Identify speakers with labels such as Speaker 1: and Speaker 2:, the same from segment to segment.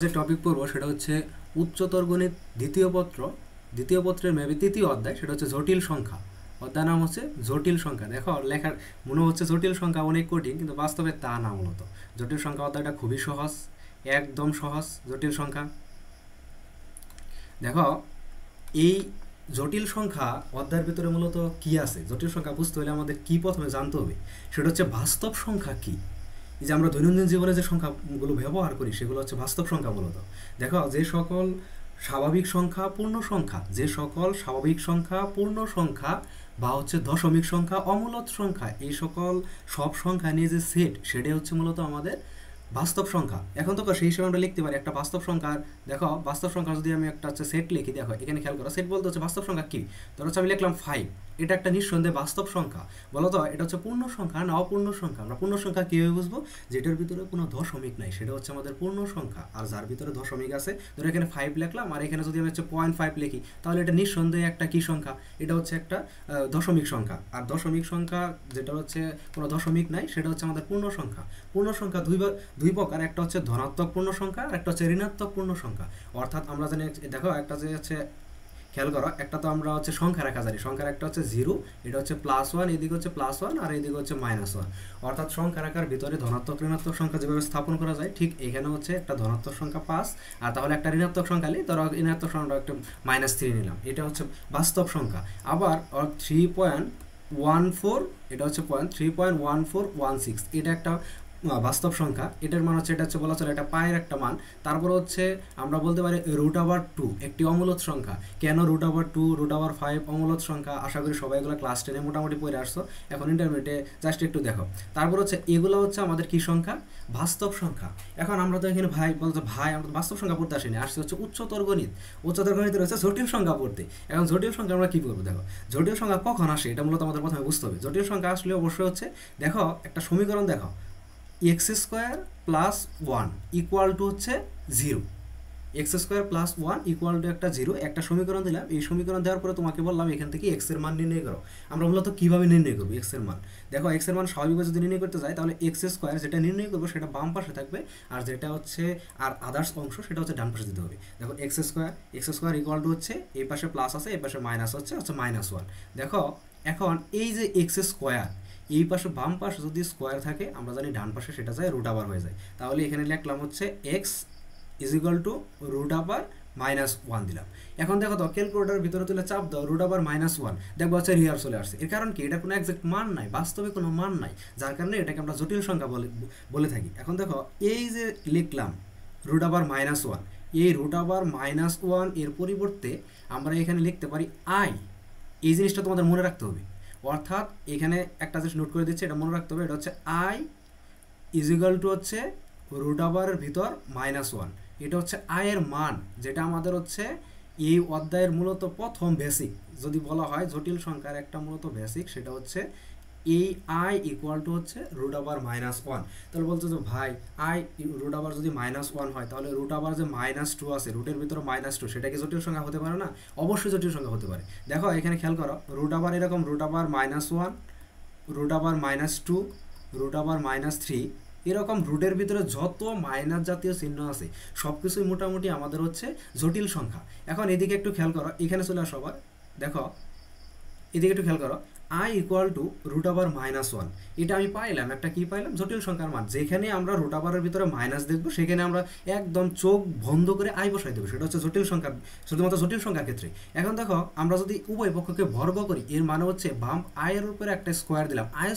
Speaker 1: যে টপিক পড়বো সেটা হচ্ছে উচ্চতর গণিত দ্বিতীয় পত্রের মেবি তৃতীয় অধ্যায়, সেটা হচ্ছে জটিল সংখ্যা। অধ্যায় নাম হচ্ছে জটিল সংখ্যা। দেখো লেখার মনে হচ্ছে জটিল সংখ্যা অনেক কঠিন, কিন্তু বাস্তবে তা না। মূলত জটিল সংখ্যা অধ্যায়টা খুবই সহজ, একদম সহজ জটিল সংখ্যা। দেখো এই জটিল সংখ্যা অধ্যায়ের ভিতরে মূলত কি আছে, জটিল সংখ্যা বুঝতে হলে আমাদের কি প্রথমে জানতে হবে সেটা হচ্ছে বাস্তব সংখ্যা কি। এই যে আমরা দৈনন্দিন জীবনে যে সংখ্যাগুলো ব্যবহার করি সেগুলো হচ্ছে বাস্তব সংখ্যা। মূলত দেখো যে সকল স্বাভাবিক সংখ্যা পূর্ণ সংখ্যা, যে সকল স্বাভাবিক সংখ্যা পূর্ণ সংখ্যা বা হচ্ছে দশমিক সংখ্যা অমূলত সংখ্যা, এই সকল সব সংখ্যা নিয়ে যে সেট, সেটাই হচ্ছে মূলত আমাদের বাস্তব সংখ্যা। এখন তো সেই হিসেবে আমরা লিখতে পারি একটা বাস্তব সংখ্যার। দেখো বাস্তব সংখ্যা যদি আমি একটা হচ্ছে সেট লিখি, দেখো এখানে খেয়াল করো, সেট বলতে হচ্ছে বাস্তব সংখ্যা কি। ধরো হচ্ছে আমি লিখলাম 5, এটা একটা নিঃসন্দেহে বাস্তব সংখ্যা। বলো তো এটা হচ্ছে পূর্ণ সংখ্যা না অপূর্ণ সংখ্যা? আমরা পূর্ণ সংখ্যা কীভাবে বুঝবো? যেটার ভিতরে কোনো দশমিক নাই সেটা হচ্ছে আমাদের পূর্ণ সংখ্যা, আর যার ভিতরে দশমিক আছে, ধরো এখানে 5 লিখলাম আর এখানে যদি আমি হচ্ছে 0.5 লিখি, তাহলে এটা নিঃসন্দেহে একটা কি সংখ্যা? এটা হচ্ছে একটা দশমিক সংখ্যা। আর দশমিক সংখ্যা যেটা হচ্ছে কোনো দশমিক নাই সেটা হচ্ছে আমাদের পূর্ণ সংখ্যা। পূর্ণ সংখ্যা দুই প্রকার, একটা হচ্ছে ধনাত্মক পূর্ণ সংখ্যা আর একটা হচ্ছে ঋণাত্মক পূর্ণ সংখ্যা। অর্থাৎ আমরা জানি, দেখো একটা যে হচ্ছে খেয়াল করো, একটা তো আমরা হচ্ছে সংখ্যা রাখা জানি, সংখ্যার একটা হচ্ছে 0, এটা হচ্ছে +1, এদিকে হচ্ছে +1 আর এদিকে হচ্ছে -1। অর্থাৎ সংখ্যা রাখার ভিতরে ধনাত্মক ঋণাত্মক সংখ্যা যেভাবে স্থাপন করা যায়, ঠিক এখানে হচ্ছে একটা ধনাত্মক সংখ্যা 5, আর তাহলে একটা ঋণাত্মক সংখ্যা নিই, ধরো ঋণাত্মক সংখ্যাটা একটা -3 নিলাম, এটা হচ্ছে বাস্তব সংখ্যা। আবার 3.14, এটা হচ্ছে 3.1416, এটা একটা বাস্তব সংখ্যা। এটার মান হচ্ছে, এটা হচ্ছে বলা চলে এটা পায়ের একটা মান। তারপর হচ্ছে আমরা বলতে পারি √2 একটি অমূলত সংখ্যা। কেন √2, √5 অমূলত সংখ্যা? আশা করি সবাই এগুলো ক্লাস 10 মোটামুটি পড়ে আসছো, এখন ইন্টারমিডিয়েটে জাস্ট একটু দেখো। তারপর হচ্ছে এগুলো হচ্ছে আমাদের কি সংখ্যা? বাস্তব সংখ্যা। এখন আমরা তো এখানে বলতে ভাই আমরা বাস্তব সংখ্যা পড়তে আসিনি, আসছে হচ্ছে উচ্চতর গণিত। উচ্চতর গণিতের হচ্ছে জটিল সংখ্যা পড়তে। এখন জটিল সংখ্যা আমরা কী করবো? দেখো জটিল সংখ্যা কখন আসে এটা মূলত আমাদের প্রথমে বুঝতে হবে। জটিল সংখ্যা আসলে অবশ্যই হচ্ছে, দেখো একটা সমীকরণ দেখো, x² + 1 ইকুয়াল টু হচ্ছে 0। x² + 1 ইকুয়াল টু একটা 0, একটা সমীকরণ দিলাম। এই সমীকরণ দেওয়ার পরে তোমাকে বললাম এখান থেকে x এর মান নির্ণয় করো। আমরা মূলত কীভাবে নির্ণয় করবো x এর মান? দেখো x এর মান স্বাভাবিকভাবে যদি নির্ণয় করতে যাই, তাহলে x² যেটা নির্ণয় করবো সেটা বাম পাশে থাকবে, আর যেটা হচ্ছে আর আদার্স অংশ সেটা হচ্ছে ডান পাশে দিতে হবে। দেখো x² ইকুয়াল টু হচ্ছে এই পাশে প্লাস আছে, এই পাশে মাইনাস হচ্ছে -1। দেখো এখন এই যে x², এই পাশে বাম পাশে যদি স্কোয়ার থাকে, আমরা জানি ডান পাশে সেটা যায় √, হয়ে যায়। তাহলে এখানে লিখলাম হচ্ছে x = √-1 দিলাম। এখন দেখো তো ক্যালকুলেটারের ভিতরে তুলে চাপ দাও √-1, দেখবো হচ্ছে রিয়ার চলে আসছে। এর কারণ কি? এটা কোনো এক্সাক্ট মান নাই, বাস্তবে কোনো মান নাই, যার কারণে এটাকে আমরা জটিল সংখ্যা বলে থাকি। এখন দেখো এই যে লিখলাম √-1, এই √-1 এর পরিবর্তে আমরা এখানে লিখতে পারি i। এই জিনিসটা তোমাদের মনে রাখতে হবে। অর্থাৎ এখানে একটা জিনিস নোট করে দিচ্ছে, এটা মনে রাখতে হবে, এটা হচ্ছে i = হচ্ছে √এর ভিতর -1। এটা হচ্ছে i এর মান, যেটা আমাদের হচ্ছে এই অধ্যায়ের মূলত প্রথম বেসিক। যদি বলা হয় জটিল সংখ্যার একটা মূলত বেসিক, সেটা হচ্ছে এই i ইকুয়াল টু হচ্ছে √-1। তাহলে বলছো যে ভাই i √, যদি -1 হয়, তাহলে √, যে -2 আছে, রুটের ভিতরে -2, সেটা কি জটিল সংখ্যা হতে পারে না? অবশ্যই জটিল সংখ্যা হতে পারে। দেখো এখানে খেয়াল করো, √, এরকম √-1, √-2, √-3, এরকম রুটের ভিতরে যত মাইনাস জাতীয় চিহ্ন আছে সব কিছুই মোটামুটি আমাদের হচ্ছে জটিল সংখ্যা। এখন এদিকে একটু খেয়াল করো, এখানে চলে আসো আবার, দেখো এদিকে একটু খেয়াল করো, i = √-1। এটা আমি পাইলাম একটা, কি পাইলাম? জটিল সংখ্যার মান। যেখানে আমরা √এর ভিতরে মাইনাস দেখবো, সেখানে আমরা একদম চোখ বন্ধ করে i বসাই দেবো, সেটা হচ্ছে জটিল সংখ্যা, শুধুমাত্র জটিল সংখ্যার ক্ষেত্রে। এখন দেখো আমরা যদি উভয় পক্ষকে বর্গ করি, এর মানে হচ্ছে বাম i এর উপরে একটা স্কোয়ার দিলাম, i²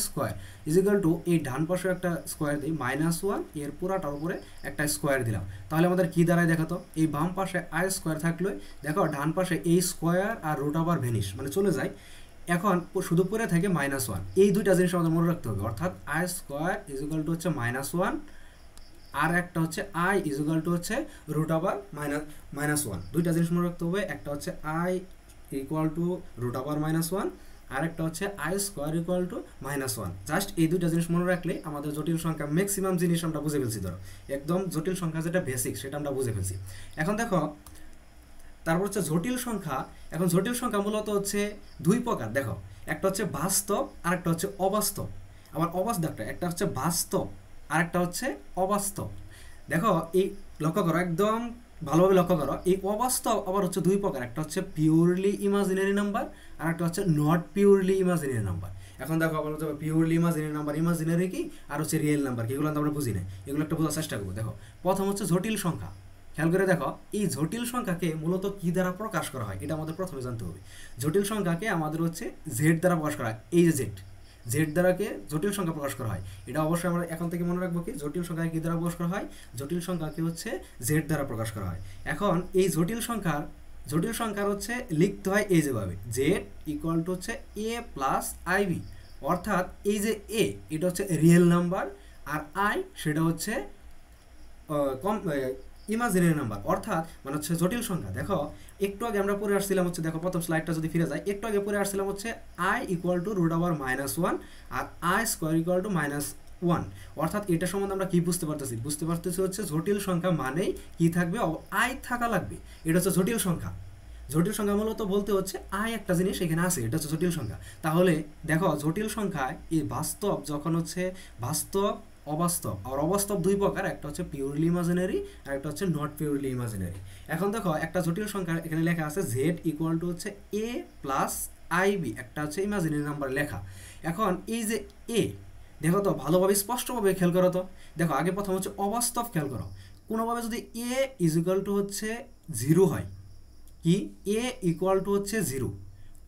Speaker 1: = এই ডান পাশে একটা স্কোয়ার দিই -1, এর পুরাটার উপরে একটা স্কোয়ার দিলাম। তাহলে আমাদের কি দাঁড়ায় দেখো তো? এই বাম পাশে i² থাকলে দেখো ডান পাশে এই স্কোয়ার আর √, ভেনিশ মানে চলে যায়। এখন শুধু পরে থাকে -1। এই দুইটা জিনিস আমাদের মনে রাখতে হবে। অর্থাৎ i² = হচ্ছে -1, আর একটা হচ্ছে i = হচ্ছে √-1। দুইটা জিনিস মনে রাখতে হবে, একটা হচ্ছে i = √-1, আর একটা হচ্ছে i² = -1। জাস্ট এই দুইটা জিনিস মনে রাখলে আমাদের জটিল সংখ্যা ম্যাক্সিমাম জিনিস আমরা বুঝে ফেলছি। ধরো একদম জটিল সংখ্যা যেটা বেসিক, সেটা আমরা বুঝে ফেলছি। এখন দেখো তারপর হচ্ছে জটিল সংখ্যা। এখন জটিল সংখ্যা মূলত হচ্ছে দুই প্রকার। দেখো একটা হচ্ছে বাস্তব আর একটা হচ্ছে অবাস্তব। আবার একটা হচ্ছে বাস্তব আর একটা হচ্ছে অবাস্তব। দেখো এই লক্ষ্য করো, একদম ভালোভাবে লক্ষ্য করো, এই অবাস্তব আবার হচ্ছে দুই প্রকার, একটা হচ্ছে পিওরলি ইমাজিনারি নাম্বার আর একটা হচ্ছে নট পিওরলি ইমাজিনারি নাম্বার। এখন দেখো আবার হচ্ছে পিওরলি ইমাজিনারি নাম্বার, ইমাজিনারি কি আর হচ্ছে রিয়েল নাম্বার কি, এগুলো তো আমরা বুঝি না, এগুলো একটা বোঝার চেষ্টা করবো। দেখো প্রথম হচ্ছে জটিল সংখ্যা। খেয়াল করে দেখো, এই জটিল সংখ্যাকে মূলত কি দ্বারা প্রকাশ করা হয় এটা আমাদের প্রথমে জানতে হবে। জটিল সংখ্যাকে আমাদের হচ্ছে জেড দ্বারা প্রকাশ করা হয়, এই যে জেড, জেড দ্বারাকে জটিল সংখ্যা প্রকাশ করা হয়। এটা অবশ্যই আমরা এখন থেকে মনে রাখবো কি, জটিল সংখ্যাকে কী দ্বারা প্রকাশ করা হয়, জটিল সংখ্যাকে হচ্ছে জেড দ্বারা প্রকাশ করা হয়। এখন এই জটিল সংখ্যার হচ্ছে লিখতে হয় এই যেভাবে, জেড ইকুয়াল টু হচ্ছে এ প্লাস আইবি, অর্থাৎ এই যে এ এটা হচ্ছে রিয়েল নাম্বার আর আই সেটা হচ্ছে ইমাজিনারি নাম্বার, অর্থাৎ মানে হচ্ছে জটিল সংখ্যা। দেখো একটু আগে আমরা পড়ে আসছিলাম হচ্ছে, দেখো প্রথম স্লাইডটা যদি ফিরে যায়, একটু আগে পড়ে আসছিলাম হচ্ছে i equal to root over -1 আর আই স্কোয়ার ইকুয়াল টু -1, অর্থাৎ এটা সম্বন্ধে আমরা কি বুঝতে পারতেছি হচ্ছে জটিল সংখ্যা মানেই কি থাকবে, আই থাকা লাগবে, এটা হচ্ছে জটিল সংখ্যা। জটিল সংখ্যা মূলত বলতে হচ্ছে আই একটা জিনিস এখানে আছে, এটা হচ্ছে জটিল সংখ্যা। তাহলে দেখো জটিল সংখ্যায় এই বাস্তব যখন হচ্ছে বাস্তব, অবাস্তব, আর অবাস্তব দুই প্রকার, একটা হচ্ছে পিওরলি ইমাজিনারি আর একটা হচ্ছে নট পিওরলি ইমাজিনারি। এখন দেখো একটা জটিল সংখ্যা এখানে লেখা আছে জেড ইকুয়াল টু হচ্ছে এ প্লাস আইবি, একটা হচ্ছে ইমাজিনারি নাম্বার লেখা। এখন এই যে এ, দেখো তো ভালোভাবে স্পষ্টভাবে খেয়াল করো তো, দেখো আগে প্রথম হচ্ছে অবাস্তব খেয়াল করো, কোনোভাবে যদি এ ইজ ইকুয়াল টু হচ্ছে 0 হয়, কি এ ইকুয়াল টু হচ্ছে 0,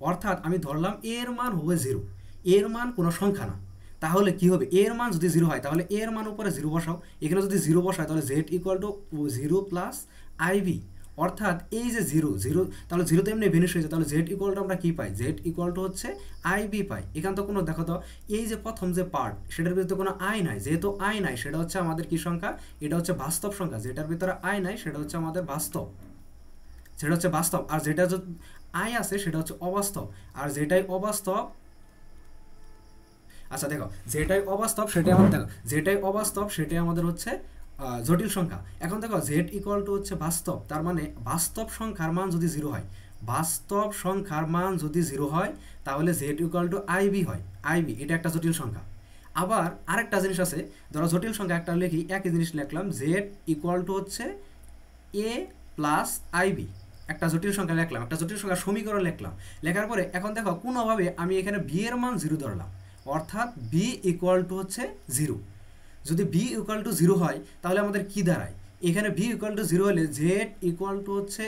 Speaker 1: অর্থাৎ আমি ধরলাম এর মান হবে 0, এর মান কোনো সংখ্যা না, তাহলে কি হবে, এর মান যদি 0 হয় তাহলে এর মান উপরে 0 বসাও, এখানে যদি 0 বসায় তাহলে z equal to 0 plus i b, অর্থাৎ এই যে 0 তাহলে 0 তো এমনি ভেনিশ হয়ে যায়, তাহলে জেড ইকুয়াল টু আমরা কি পাই, জেড ইকুয়াল টু হচ্ছে আইবি পাই। এখান তো কোনো দেখো তো এই যে প্রথম যে পার্ট সেটার ভিতরে কোনো আই নাই, যেহেতু আই নাই সেটা হচ্ছে আমাদের কি সংখ্যা, এটা হচ্ছে বাস্তব সংখ্যা, যেটার ভিতরে আই নাই সেটা হচ্ছে আমাদের বাস্তব, সেটা হচ্ছে বাস্তব, আর যেটা আই আছে সেটা হচ্ছে অবাস্তব, আর যেটাই অবাস্তব, আচ্ছা দেখো যেটাই অবাস্তব সেটাই আমাদের হচ্ছে জটিল সংখ্যা। এখন দেখো জেড ইকুয়াল টু হচ্ছে বাস্তব, তার মানে বাস্তব সংখ্যার মান যদি 0 হয়, বাস্তব সংখ্যার মান যদি 0 হয় তাহলে জেড ইকুয়াল টু আইবি হয়, আইবি এটা একটা জটিল সংখ্যা। আবার আরেকটা জিনিস আছে, ধরো জটিল সংখ্যা একটা লিখি, একই জিনিস লিখলাম জেড ইকুয়াল টু হচ্ছে এ প্লাস আইবি, একটা জটিল সংখ্যা লিখলাম, একটা জটিল সংখ্যার সমীকরণ লিখলাম, লেখার পরে এখন দেখো কোনোভাবে আমি এখানে বি এর মান 0 ধরলাম, অর্থাৎ বি ইকুয়াল টু হচ্ছে 0। যদি বি ইকুয়াল টু 0 হয় তাহলে আমাদের কি দাঁড়ায়, এখানে বি ইকুয়াল টু 0 হলে জেড ইকুয়াল টু হচ্ছে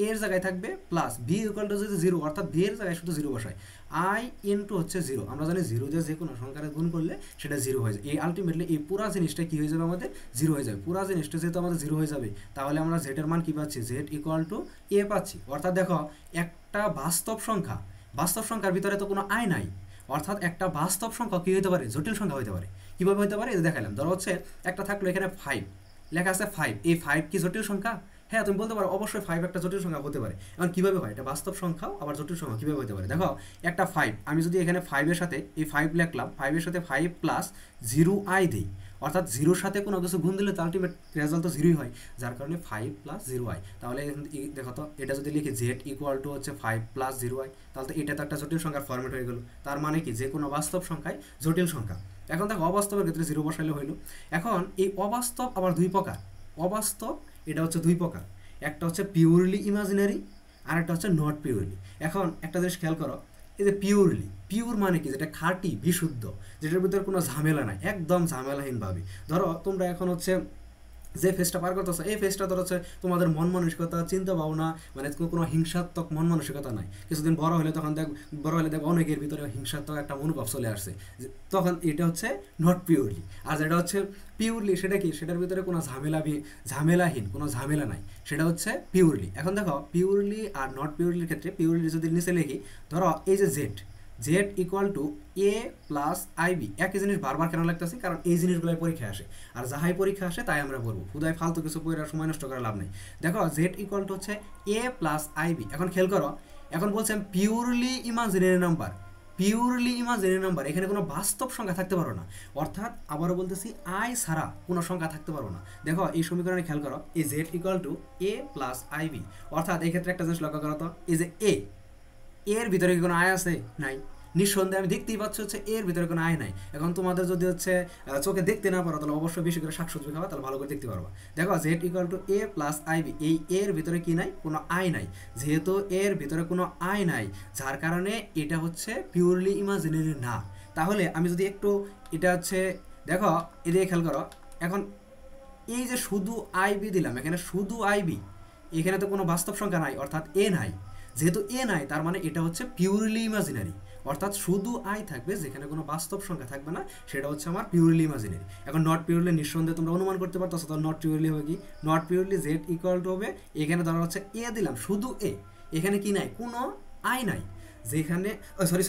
Speaker 1: এর জায়গায় থাকবে প্লাস বি ইকুয়াল টু যদি 0, অর্থাৎ বি এর জায়গায় শুধু 0 বসায়, আই ইন্টু হচ্ছে 0, আমরা জানি 0 দিয়ে যে কোনো সংখ্যার গুণ করলে সেটা 0 হয়ে যায়, এই আলটিমেটলি এই পুরা জিনিসটা কি হয়ে যাবে, আমাদের 0 হয়ে যাবে, পুরা জিনিসটা যেহেতু আমাদের 0 হয়ে যাবে তাহলে আমরা জেডের মান কি পাচ্ছি, জেড ইকুয়াল টু এ পাচ্ছি। অর্থাৎ দেখো একটা বাস্তব সংখ্যার ভিতরে তো কোনো আই নাই, অর্থাৎ একটা বাস্তব সংখ্যা কী হতে পারে, জটিল সংখ্যা হতে পারে। কীভাবে হতে পারে, দেখালাম, ধরো হচ্ছে একটা থাকলো এখানে 5 লেখা আছে 5, এই 5 কি জটিল সংখ্যা, হ্যাঁ তুমি বলতে পারো অবশ্যই 5 একটা জটিল সংখ্যা হতে পারে। এখন কীভাবে হয়, এটা বাস্তব সংখ্যাও আবার জটিল সংখ্যা কীভাবে হতে পারে, দেখো একটা 5 আমি যদি এখানে 5-এর সাথে এই 5 লিখলাম, 5-এর সাথে 5 প্লাস 0i দিই, অর্থাৎ 0-র সাথে কোনো কিছু গুণ দিলে তো আলটিমেট রেজাল্ট তো 0ই হয়, যার কারণে 5 প্লাস 0i। তাহলে দেখো তো এটা যদি লিখি জেড ইকুয়াল টু হচ্ছে 5 প্লাস 0i, তাহলে তো এটা তো একটা জটিল সংখ্যার ফরম্যাট হয়ে গেল, তার মানে কি যে কোনো বাস্তব সংখ্যায় জটিল সংখ্যা। এখন দেখো অবাস্তবের ক্ষেত্রে 0 বসাইলে হইল। এখন এই অবাস্তব আবার দুই প্রকার, অবাস্তব এটা হচ্ছে দুই প্রকার, একটা হচ্ছে পিওরলি ইমাজিনারি আর একটা হচ্ছে নট পিওরলি। এখন একটা জিনিস খেয়াল করো, এই যে পিওর মানে কি, যেটা খাঁটি বিশুদ্ধ, যেটার ভিতরে কোনো ঝামেলা নাই, একদম ঝামেলাহীনভাবে। ধরো তোমরা এখন হচ্ছে যে ফেজটা পার করতেছো, এই ফেজটা ধরো হচ্ছে তোমাদের মন মানসিকতা, চিন্তা ভাবনা, মানে কোনো হিংসাত্মক মন মানসিকতা নাই। কিছুদিন বড় হলে দেখো অনেকের ভিতরে হিংসাত্মক একটা মনোভাব চলে আসছে, তখন এটা হচ্ছে নট পিওরলি। আর যেটা হচ্ছে পিওরলি সেটা কি, সেটার ভিতরে কোনো ঝামেলাহীন, কোনো ঝামেলা নাই, সেটা হচ্ছে পিওরলি। এখন দেখো পিওরলি আর নট পিওরলির ক্ষেত্রে, পিওরলি যদি নিচে লিখি, ধরো এই যে z equal to a plus i b, একই জিনিস বারবার কেন লাগতেছি, কারণ এই জিনিসগুলোই পরীক্ষা আসে, আর যাহাই পরীক্ষা আসে তাই আমরা বলবো, খুদায় ফালতু কিছু পড়ে সময় নষ্ট করার লাভ নেই। দেখো জেড ইকুয়াল টু হচ্ছে এ প্লাস আইবি। এখন খেয়াল করো, এখন বলছেন পিওরলি ইমাজিনারি নাম্বার, এখানে কোনো বাস্তব সংখ্যা থাকতে পারো না, অর্থাৎ আবারও বলতেছি আই ছাড়া কোনো সংখ্যা থাকতে পারো না। দেখো এই সমীকরণে খেয়াল করো, এই z equal to a plus i b, অর্থাৎ এই ক্ষেত্রে একটা জিনিস লক্ষ্য করো তো, এই যে এর ভিতরে কি কোনো আয় আছে, নাই, নিঃসন্দেহে আমি দেখতেই পাচ্ছি হচ্ছে এর ভিতরে কোনো আয় নাই। এখন তোমাদের যদি হচ্ছে চোখে দেখতে না পারো তাহলে অবশ্যই বেশি করে শাকসবজি খাওয়া, তাহলে ভালো করে দেখতে পারবা। দেখো z equal to a plus i b, এই এর ভিতরে কি নাই, কোনো আয় নাই। যেহেতু এর ভিতরে কোনো আয় নাই, যার কারণে এটা হচ্ছে পিওরলি ইমাজিনারি না। তাহলে আমি যদি একটু এটা হচ্ছে দেখো এদিকে খেয়াল করো, এখন এই যে শুধু আইবি দিলাম, এখানে শুধু আইবি, এখানে তো কোনো বাস্তব সংখ্যা নাই, অর্থাৎ এ নাই। যেহেতু এ নাই তার মানে এটা হচ্ছে পিওরলি ইমাজিনারি, অর্থাৎ শুধু আই থাকবে, যেখানে কোনো বাস্তব সংখ্যা থাকবে না, সেটা হচ্ছে আমার পিওরলি ইমাজিনারি। এখন নট পিওরলি নিঃসন্দেহে তোমরা অনুমান করতে পারতো, তাহলে নট পিওরলি হবে কি, not purely Z equal two হবে, এখানে ধরা হচ্ছে এ দিলাম শুধু এ, এখানে কি নাই, কোনো আই নাই, যেখানে সরি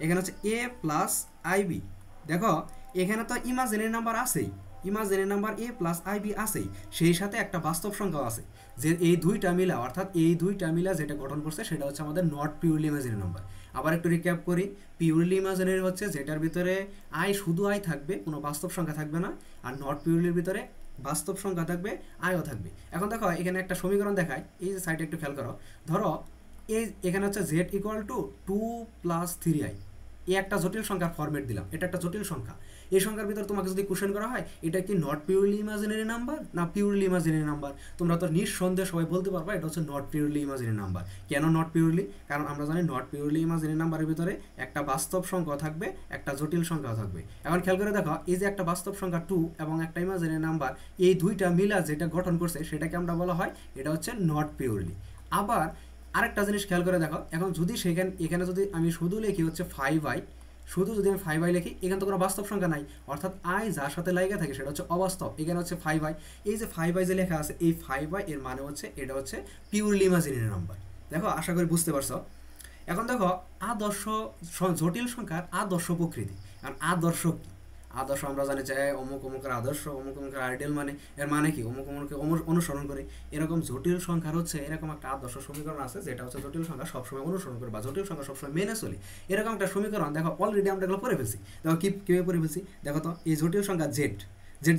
Speaker 1: এখানে হচ্ছে এ প্লাস আইবি। দেখো এখানে তো ইমাজিনারি নাম্বার আছেই, imaginary number a plus i b আছেই, সেই সাথে একটা বাস্তব সংখ্যাও আছে, যে এই দুইটা মিলা, অর্থাৎ এই দুইটা মিলা যেটা গঠন করছে সেটা হচ্ছে আমাদের নট পিওরলি ইমাজিনারি নাম্বার। আবার একটু রিক্যাপ করি, পিওরলি ইমাজিনারি হচ্ছে যেটার ভিতরে আই শুধু আই থাকবে, কোনো বাস্তব সংখ্যা থাকবে না, আর নট পিওরলির ভিতরে বাস্তব সংখ্যা থাকবে, আয়ও থাকবে। এখন দেখো এখানে একটা সমীকরণ দেখায়, এই যে সাইডে একটু খেয়াল করো, ধরো এই এখানে হচ্ছে জেড ইকুয়াল টু 2 + 3i, এই একটা জটিল সংখ্যার ফরম্যাট দিলাম, এটা একটা জটিল সংখ্যা। এই সংখ্যার ভিতর তোমাকে যদি কোশ্চেন করা হয় এটা কি নট পিওরলি ইমাজিনারি নাম্বার না পিওরলি ইমাজিনারি নাম্বার, তোমরা তো নিঃসন্দেহে সবাই বলতে পারবা এটা হচ্ছে নট পিওরলি ইমাজিনারি নাম্বার। কেন নট পিওরলি? কারণ আমরা জানি নট পিওরলি ইমাজিনারি নাম্বারের ভিতরে একটা বাস্তব সংখ্যা থাকবে, একটা জটিল সংখ্যাও থাকবে। এখন খেয়াল করে দেখো, এই যে একটা বাস্তব সংখ্যা 2 এবং একটা ইমাজিনারি নাম্বার, এই দুইটা মিলা যেটা গঠন করছে সেটাকে আমরা বলা হয় এটা হচ্ছে নট পিওরলি। আবার আরেকটা জিনিস খেয়াল করে দেখো, এখন যদি এখানে যদি আমি শুধু লিখি হচ্ছে 5i, শুধু যদি আমি 5i লিখি, এখানে তো কোনো বাস্তব সংখ্যা নাই, অর্থাৎ আই যার সাথে লাগে থাকে সেটা হচ্ছে অবাস্তব। এখানে হচ্ছে 5i, এই যে 5i যে লেখা আছে, এই 5i এর মানে হচ্ছে এটা হচ্ছে পিওরলি ইমাজিনারি নাম্বার। দেখো আশা করি বুঝতে পারছো। এখন দেখো আদর্শ জটিল সংখ্যার আদর্শ প্রকৃতি। কারণ আদর্শ কি, আদর্শ আমরা জানি যে অমুক অমুকের আদর্শ, অমুক অমুকের আইডিয়াল, মানে এর মানে কি অমুক অমুককে অনুসরণ করে। এরকম জটিল সংখ্যার হচ্ছে এরকম একটা আদর্শ সমীকরণ আছে, যেটা হচ্ছে জটিল সংখ্যা সবসময় অনুসরণ করে বা জটিল সংখ্যা সবসময় মেনে চলে, এরকম একটা সমীকরণ। দেখো অলরেডি আমরা এগুলো পড়ে ফেলছি। দেখো কীভাবে পড়ে ফেলছি, দেখো তো এই জটিল সংখ্যা জেড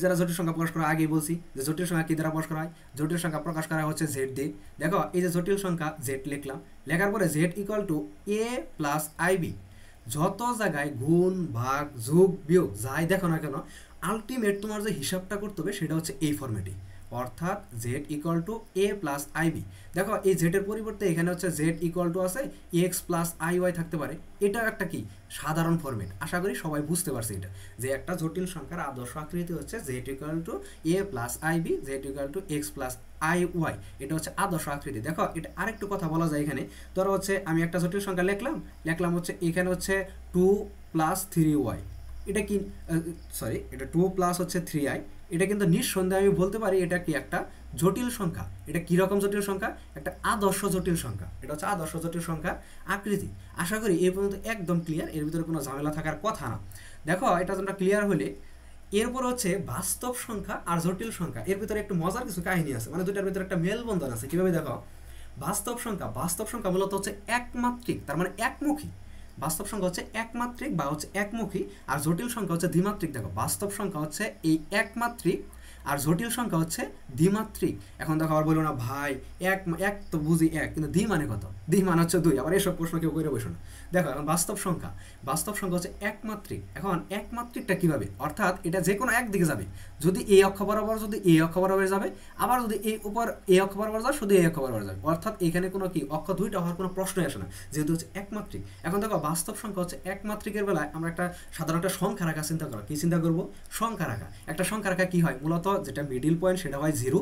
Speaker 1: দ্বারা জটিল সংখ্যা প্রকাশ করা, আগেই বলছি যে জটিল সংখ্যা কী দ্বারা প্রকাশ করা হয়, জটিল সংখ্যা প্রকাশ করা হচ্ছে জেড দিয়ে। দেখো এই যে জটিল সংখ্যা জেড লিখলাম, লেখার পরে z equal to a plus i b, যত জায়গায় গুণ ভাগ যোগ বিয়োগ যাই দেখো না কেন, আলটিমেট তোমার যে হিসাবটা করতে হবে সেটা হচ্ছে এই ফরম্যাটে, অর্থাৎ z equal to a plus i b. দেখো এই জেডের পরিবর্তে এখানে হচ্ছে জেড ইকুয়াল টু আছে এক্স প্লাস আই ওয়াই থাকতে পারে, এটাও একটা কি সাধারণ ফরম্যাট। আশা করি সবাই বুঝতে পারছে এটা, যে একটা জটিল সংখ্যার আদর্শ আকৃতি হচ্ছে z equal to a plus i b, z equal to x plus i y, এটা হচ্ছে আদর্শ আকৃতি। দেখো এটা আরেকটু কথা বলা যায় এখানে, ধরো হচ্ছে আমি একটা জটিল সংখ্যা লিখলাম হচ্ছে এখানে হচ্ছে 2 + 3y, এটা কি এটা 2 প্লাস হচ্ছে 3i, এটা কিন্তু নিঃসন্দেহে আমি বলতে পারি এটা কি একটা জটিল সংখ্যা। এটা কীরকম জটিল সংখ্যা? একটা আদর্শ জটিল সংখ্যা, এটা হচ্ছে আদর্শ জটিল সংখ্যার আকৃতি। আশা করি এই পর্যন্ত একদম ক্লিয়ার, এর ভিতরে কোনো ঝামেলা থাকার কথা না। দেখো এটা তোমরা ক্লিয়ার হলে এরপর হচ্ছে বাস্তব সংখ্যা আর জটিল সংখ্যা, এর ভিতরে একটু মজার কিছু কাহিনী আছে, মানে দুটার ভিতরে একটা মেলবন্ধন আছে। কীভাবে দেখো, বাস্তব সংখ্যা মূলত হচ্ছে একমাত্রিক, তার মানে একমুখী। বাস্তব সংখ্যা হচ্ছে একমাত্রিক বা হচ্ছে একমুখী, আর জটিল সংখ্যা হচ্ছে দ্বিমাত্রিক। দেখো বাস্তব সংখ্যা হচ্ছে এই একমাত্রিক, আর জটিল সংখ্যা হচ্ছে দ্বিমাত্রিক। এখন দেখো আবার বলো না ভাই এক তো বুঝি এক, কিন্তু দ্বি মানে কত? দ্বি মানে হচ্ছে 2। আবার এসব প্রশ্ন কেউ করে বসো না। দেখো এখন বাস্তব সংখ্যা হচ্ছে একমাত্রিক। এখন একমাত্রিকটা কীভাবে? অর্থাৎ এটা যে কোনো একদিকে যাবে, যদি এই অক্ষ বরাবর যদি এই অক্ষ বরাবর যাবে, আবার যদি এই উপর এই অক্ষ বরাবর যায় শুধু এই অক্ষ বরাবর যাবে, অর্থাৎ এখানে কোনো কি অক্ষ দুইটা হওয়ার কোনো প্রশ্নই আসে না, যেহেতু হচ্ছে একমাত্রিক। এখন দেখো বাস্তব সংখ্যা হচ্ছে একমাত্রিকের বেলায় আমরা একটা সাধারণ একটা সংখ্যা রাখা চিন্তা করো। কী চিন্তা করবো? সংখ্যা রাখা। একটা সংখ্যা রাখা কী হয়? মূলত যেটা মিডিল পয়েন্ট সেটা হয় 0।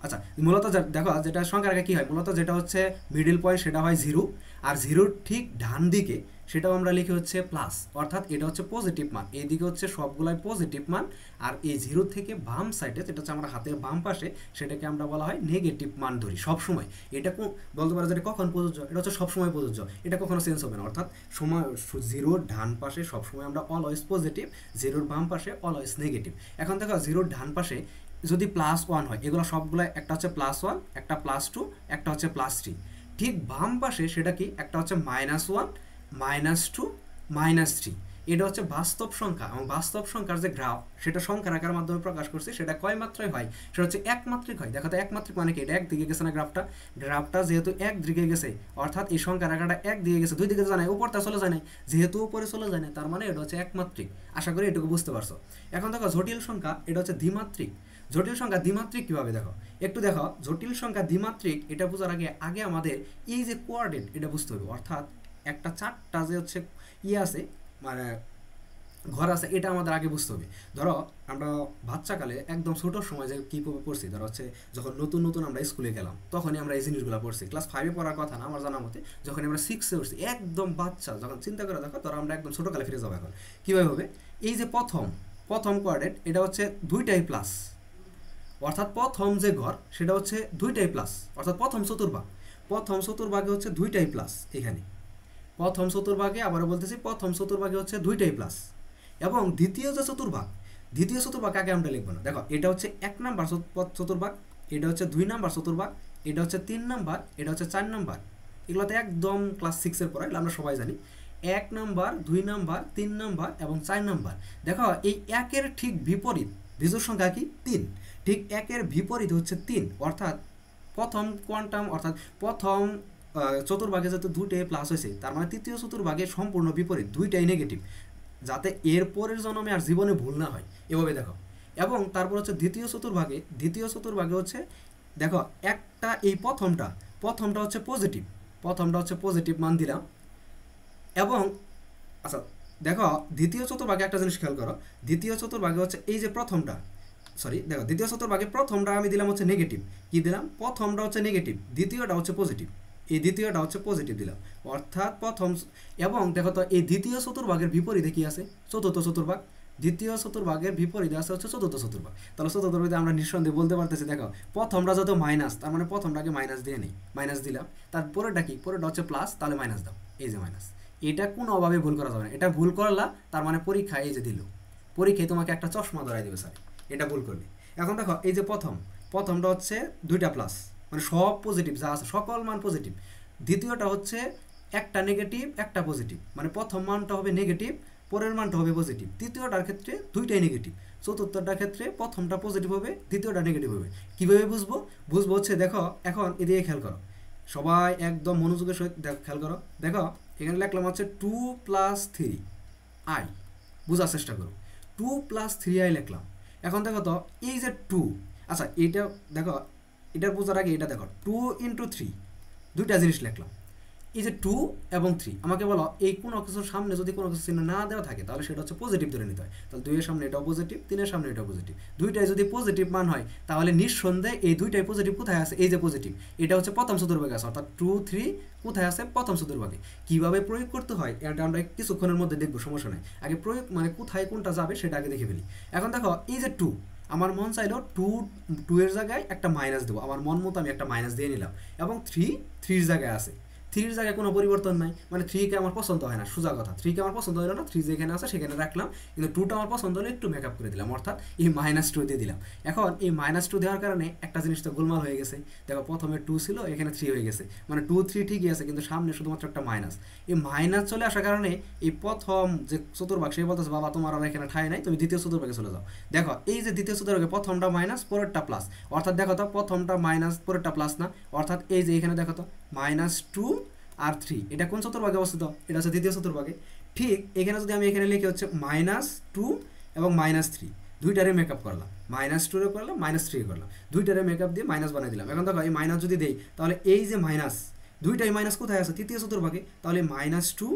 Speaker 1: আচ্ছা মূলত দেখো যেটা সংখ্যা রাখা কী হয়, মূলত যেটা হচ্ছে মিডিল পয়েন্ট সেটা হয় 0, আর 0 ঠিক ডান দিকে সেটাও আমরা লিখি হচ্ছে প্লাস, অর্থাৎ এটা হচ্ছে পজিটিভ মান। এইদিকে হচ্ছে সবগুলাই পজিটিভ মান, আর এই 0 থেকে বাম সাইডে যেটা হচ্ছে আমার হাতের বাম পাশে সেটাকে আমরা বলা হয় নেগেটিভ মান ধরি সবসময়। এটা বলতে পারো যেটা কখন প্রযোজ্য, এটা হচ্ছে সবসময় প্রযোজ্য, এটা কখনো চেঞ্জ হবে না। অর্থাৎ সময় 0 ডান পাশে সবসময় আমরা অলওয়েজ পজিটিভ, 0 বাম পাশে অলওয়েজ নেগেটিভ। এখন দেখো 0 ডান পাশে যদি +1 হয়, এগুলো সবগুলো একটা হচ্ছে +1, একটা +2, একটা হচ্ছে +3। ঠিক বাম পাশে সেটা কি একটা হচ্ছে -1, -2, -3। এটা হচ্ছে বাস্তব সংখ্যা, এবং বাস্তব সংখ্যার যে গ্রাফ সেটা সংখ্যার আকার মাধ্যমে প্রকাশ করছে, সেটা কয় মাত্রায় হয়, সেটা হচ্ছে একমাত্রিক হয়। দেখো তো একমাত্রিক মানে কি, এটা একদিকে গেছে না গ্রাফটা যেহেতু একদিকে গেছে, অর্থাৎ এই সংখ্যার আকারটা একদিকে গেছে, দুই দিকে যায় না, উপরটা চলে যায় না, যেহেতু উপরে চলে যায় না তার মানে এটা হচ্ছে একমাত্রিক। আশা করি এটুকু বুঝতে পারছো। এখন দেখো জটিল সংখ্যা এটা হচ্ছে দ্বিমাত্রিক। জটিল সংখ্যা দ্বিমাত্রিক কীভাবে দেখো একটু দেখো, জটিল সংখ্যা দ্বিমাত্রিক এটা বোঝার আগে আমাদের এই যে কোঅর্ডিনেট এটা বুঝতে হবে, অর্থাৎ একটা চারটা যে হচ্ছে আছে মানে ঘর আছে, এটা আমাদের আগে বুঝতে হবে। ধরো আমরা বাচ্চাকালে একদম ছোটোর সময় যে কী পড়ছি, ধরো হচ্ছে যখন নতুন আমরা স্কুলে গেলাম তখনই আমরা এই জিনিসগুলো পড়ছি। ক্লাস 5-এ পড়ার কথা না আমার জানা মতে, যখন আমরা 6-এ উঠছি একদম বাচ্চা, যখন চিন্তা করে দেখো ধরো আমরা একদম ছোটোকালে ফিরে যাবো। এখন কীভাবে হবে, এই যে প্রথম কোঅর্ডিনেট এটা হচ্ছে দুইটাই প্লাস, অর্থাৎ প্রথম যে ঘর সেটা হচ্ছে দুইটাই প্লাস, অর্থাৎ প্রথম চতুর্ভাগে হচ্ছে দুইটাই প্লাস। এখানে প্রথম চতুর্ভাগে আবারও বলতেছি, প্রথম চতুর্ভাগে হচ্ছে দুইটাই প্লাস, এবং দ্বিতীয় চতুর্ভাগ আগে আমরা লিখবো না। দেখো এটা হচ্ছে 1 নাম্বার চতুর্ভাগ, এটা হচ্ছে 2 নাম্বার চতুর্ভাগ, এটা হচ্ছে 3 নাম্বার, এটা হচ্ছে 4 নাম্বার। এগুলোতে একদম ক্লাস 6-এর পড়া, এগুলো আমরা সবাই জানি। 1 নাম্বার, 2 নাম্বার, 3 নাম্বার এবং 4 নাম্বার। দেখো এই 1-এর ঠিক বিপরীত বিজোড় সংখ্যা কি 3, ঠিক 1-এর বিপরীত হচ্ছে 3, অর্থাৎ প্রথম কোয়ান্টাম অর্থাৎ প্রথম চতুর্ভাগে যাতে দুইটাই প্লাস হয়েছে, তার মানে তৃতীয় চতুর্ভাগে সম্পূর্ণ বিপরীত, দুইটাই নেগেটিভ, যাতে এর পরের জন্মে আর জীবনে ভুল না হয়, এভাবে দেখো। এবং তারপর হচ্ছে দ্বিতীয় চতুর্ভাগে হচ্ছে দেখো একটা এই প্রথমটা হচ্ছে পজিটিভ মান দিলাম। এবং আচ্ছা দেখো দ্বিতীয় চতুর্ভাগে একটা জিনিস খেয়াল করো, দ্বিতীয় চতুর্ভাগে হচ্ছে এই যে দ্বিতীয় চতুর্ভাগে প্রথমটা আমি দিলাম হচ্ছে নেগেটিভ, কি দিলাম, প্রথমটা হচ্ছে নেগেটিভ, দ্বিতীয়টা হচ্ছে পজিটিভ, এই দ্বিতীয়টা হচ্ছে পজিটিভ দিলাম, অর্থাৎ প্রথম। এবং দেখো তো এই দ্বিতীয় চতুর্ভাগের বিপরীতে কি আছে, চতুর্থ চতুর্ভাগ, দ্বিতীয় চতুর্ভাগের বিপরীতে আছে হচ্ছে চতুর্থ চতুর্ভাগ। তাহলে চতুর্থ আমরা নিঃসন্দেহে বলতে পারতেছি, দেখো প্রথমটা যত মাইনাস, তার মানে প্রথমটাকে মাইনাস দিয়ে নেই, মাইনাস দিলাম, তারপরেটা কি, পরেরটা হচ্ছে প্লাস, তাহলে মাইনাস দাও, এই যে মাইনাস। এটা কোনো অভাবে ভুল করা যাবে না, এটা ভুল করলা তার মানে পরীক্ষায় এই যে দিল, পরীক্ষায় তোমাকে একটা চশমা ধরাই দেবে স্যার, এটা ভুল করলে। এখন দেখো এই যে প্রথমটা হচ্ছে দুইটা প্লাস, মানে সব পজিটিভ যা আছে সকল মান পজিটিভ। দ্বিতীয়টা হচ্ছে একটা নেগেটিভ একটা পজিটিভ, মানে প্রথম মানটা হবে নেগেটিভ, পরের মানটা হবে পজিটিভ। তৃতীয়টার ক্ষেত্রে দুইটাই নেগেটিভ, চতুর্থটার ক্ষেত্রে প্রথমটা পজিটিভ হবে, দ্বিতীয়টা নেগেটিভ হবে। কীভাবে বুঝবো হচ্ছে দেখো, এখন এদিকে খেয়াল করো, সবাই একদম মনোযোগের সহিত খেয়াল করো। দেখো এখানে লিখলাম হচ্ছে 2 + 3i, বোঝার চেষ্টা করো, 2 + 3i লিখলাম। এখন দেখো তো এই যে 2, আচ্ছা এইটা দেখো, এটার বোঝার আগে এটা দেখো, 2 × 3, দুইটা জিনিস লিখলাম। এই যে 2 এবং 3, আমাকে বলো এই কোনো কিছুর সামনে যদি কোনো কিছু চিহ্ন না দেওয়া থাকে তাহলে সেটা হচ্ছে পজিটিভ ধরে নিতে হয়। তাহলে 2 এর সামনে এটাও পজিটিভ, 3 এর সামনে এটাও পজিটিভ, দুইটাই যদি পজিটিভ মান হয় তাহলে নিঃসন্দেহে এই দুইটাই পজিটিভ। কোথায় আছে, এই যে পজিটিভ, এটা হচ্ছে প্রথম চতুর্ভাগে আছে, অর্থাৎ 2, 3 কোথায় আছে, প্রথম চতুর্ভাগে। কীভাবে প্রয়োগ করতে হয় এটা আমরা কিছুক্ষণের মধ্যে দেখবো, সমস্যা নেই। আগে প্রয়োগ মানে কোথায় কোনটা যাবে সেটা আগে দেখে ফেলি। এখন দেখো এই যে 2, আমার মন চাইলো 2 এর জায়গায় একটা মাইনাস দেবো, আমার মন মতো আমি একটা মাইনাস দিয়ে নিলাম। এবং 3 জায়গায় আছে, 3-এর জায়গায় কোনো পরিবর্তন নাই, মানে 3-কে আমার পছন্দ হয় না, সোজা কথা, 3-কে আমার পছন্দ হলো না, 3 যেখানে আছে সেখানে রাখলাম, কিন্তু 2টা আমার পছন্দ হলে একটু মেকআপ করে দিলাম, অর্থাৎ এই -2 দিয়ে দিলাম। এখন এই -2 দেওয়ার কারণে একটা জিনিস তো গোলমাল হয়ে গেছে, দেখো প্রথমে 2 ছিল, এখানে 3 হয়ে গেছে, মানে 2, 3 ঠিকই আছে, কিন্তু সামনে শুধুমাত্র একটা মাইনাস। এই মাইনাস চলে আসার কারণে এই প্রথম যে চতুর্ভাগ সে বলতেছে বাবা তোমার আর এখানে ঠাঁই নাই, তুমি দ্বিতীয় চতুর্ভাগে চলে যাও। দেখো এই যে দ্বিতীয় চতুর্ভাগে প্রথমটা মাইনাস, পরেরটা প্লাস, অর্থাৎ দেখো তো প্রথমটা মাইনাস, পরেরটা প্লাস না, অর্থাৎ এই যে এখানে দেখো তো -2 আর 3, এটা কোন চতুর্ভাগে অবস্থিত, এটা হচ্ছে দ্বিতীয় চতুর্ভাগে। ঠিক এখানে যদি আমি এখানে লিখি হচ্ছে -2 এবং -3, দুইটারে মেকআপ করলাম, -2 করলাম, -3 করলাম, দুইটারে মেকআপ দিয়ে মাইনাস বানিয়ে দিলাম। এখন দেখো এই মাইনাস যদি দেই তাহলে এই যে মাইনাস, দুইটাই মাইনাস কোথায় আছে, তৃতীয় চতুর্ভাগে, তাহলে -2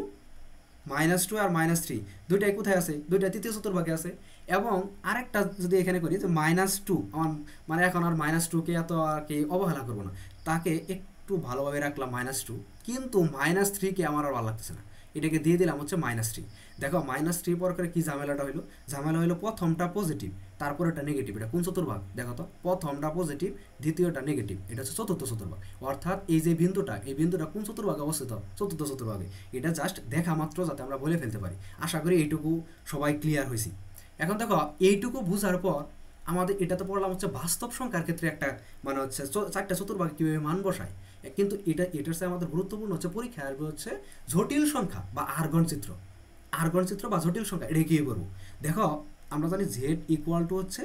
Speaker 1: আর -3 দুইটাই কোথায় আছে, দুইটা তৃতীয় চতুর্ভাগে আছে। এবং আরেকটা যদি এখানে করি যে -2, আমার মানে এখন আর -2কে এত আর কি অবহেলা করবো না, তাকে একটু ভালোভাবে রাখলাম -2, কিন্তু -3কে আমার আর ভালো লাগতেছে না, এটাকে দিয়ে দিলাম হচ্ছে -3। দেখো -3 পর করে কি ঝামেলাটা হইলো, ঝামেলা হইলো প্রথমটা পজিটিভ, তারপর এটা নেগেটিভ, এটা কোন চতুর্ভাগ, দেখো তো প্রথমটা পজিটিভ, দ্বিতীয়টা নেগেটিভ, এটা হচ্ছে চতুর্থ চতুর্ভাগ। অর্থাৎ এই যে বিন্দুটা, এই বিন্দুটা কোন চতুর্ভাগে অবস্থিত, চতুর্থ চতুর্ভাগে। এটা জাস্ট দেখা মাত্র যাতে আমরা বলে ফেলতে পারি। আশা করি এইটুকু সবাই ক্লিয়ার হয়েছি। এখন দেখো এইটুকু বুঝার পর আমাদের এটা তো পড়লাম হচ্ছে বাস্তব সংখ্যার ক্ষেত্রে একটা মানে হচ্ছে চারটা চতুর্ভাগে কীভাবে মান বসায়, কিন্তু এটার সাথে আমাদের গুরুত্বপূর্ণ হচ্ছে পরীক্ষায় আসবে হচ্ছে জটিল সংখ্যা বা আর্গন চিত্র। আরগন চিত্র বা জটিল সংখ্যা এটা কী করবো? দেখো আমরা জানি জেড ইকুয়াল টু হচ্ছে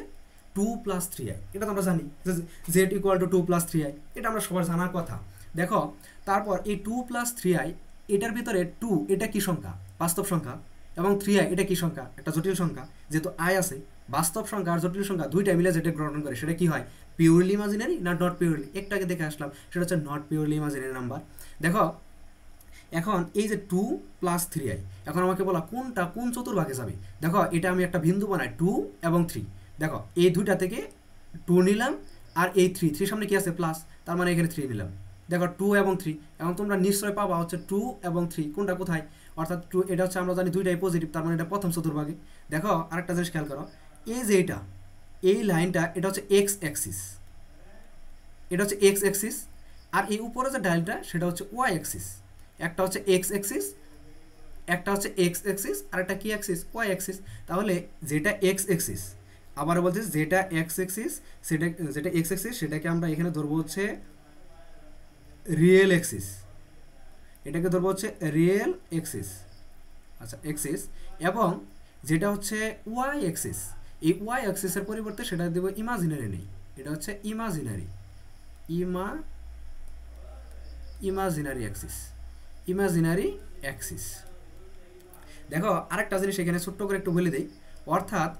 Speaker 1: 2+3i, এটা তো আমরা জানি যে জেড ইকুয়াল টু 2+3i, এটা আমরা সবার জানার কথা। দেখো তারপর এই 2+3i এটার ভিতরে 2 এটা কি সংখ্যা? বাস্তব সংখ্যা। এবং 3i এটা কি সংখ্যা? একটা জটিল সংখ্যা। যেহেতু i আছে, বাস্তব সংখ্যা আর জটিল সংখ্যা দুইটা মিলে যেটা গ্রহণ করে সেটা কি হয়? পিওরলি ইমাজিনারি না নট পিওরলি? একটাকে দেখে আসলাম, সেটা হচ্ছে নট পিওরলি ইমাজিনারি নাম্বার। দেখো এখন এই যে 2+3i, এখন আমাকে বলা কোনটা কোন চতুর্ভাগে যাবে। দেখো এটা আমি একটা বিন্দু বানাই 2 এবং 3। দেখো এই দুইটা থেকে 2 নিলাম, আর এই 3 সামনে কি আছে? প্লাস, তার মানে এখানে 3 নিলাম। দেখো 2 এবং 3, এখন তোমরা নিশ্চয় পাবা হচ্ছে 2 এবং 3 কোনটা কোথায়, অর্থাৎ 2 এটা হচ্ছে আমরা জানি দুইটাই পজিটিভ, তার মানে এটা প্রথম চতুর্ভাগে। দেখো আরেকটা জিনিস খেয়াল করো, এই যে এটা এই লাইনটা এটা হচ্ছে এক্স অ্যাক্সিস, এটা হচ্ছে এক্স অ্যাক্সিস, আর এই উপরে যে ডায়ালটা সেটা হচ্ছে ওয়াই অ্যাক্সিস। একটা হচ্ছে এক্স অ্যাক্সিস, একটা হচ্ছে এক্স অ্যাক্সিস, আর একটা কি অ্যাক্সিস? Y Axis. তাহলে যেটা এক্স অ্যাক্সিস, আবার বলছি যেটা এক্স অ্যাক্সিস, সেটা যেটা এক্স অ্যাক্সিস সেটাকে আমরা এখানে ধরবো হচ্ছে রিয়েল অ্যাক্সিস, এটাকে ধরবো হচ্ছে রিয়েল অ্যাক্সিস, আচ্ছা অ্যাক্সিস। এবং যেটা হচ্ছে ওয়াই অ্যাক্সিস, এই ওয়াই অ্যাক্সিসের পরিবর্তে সেটা দেবো ইমাজিনারি নেই, এটা হচ্ছে imaginary imaginary Axis, imaginary Axis. দেখো আরেকটা জিনিস এখানে ছোট্ট করে একটু বলে দিই, অর্থাৎ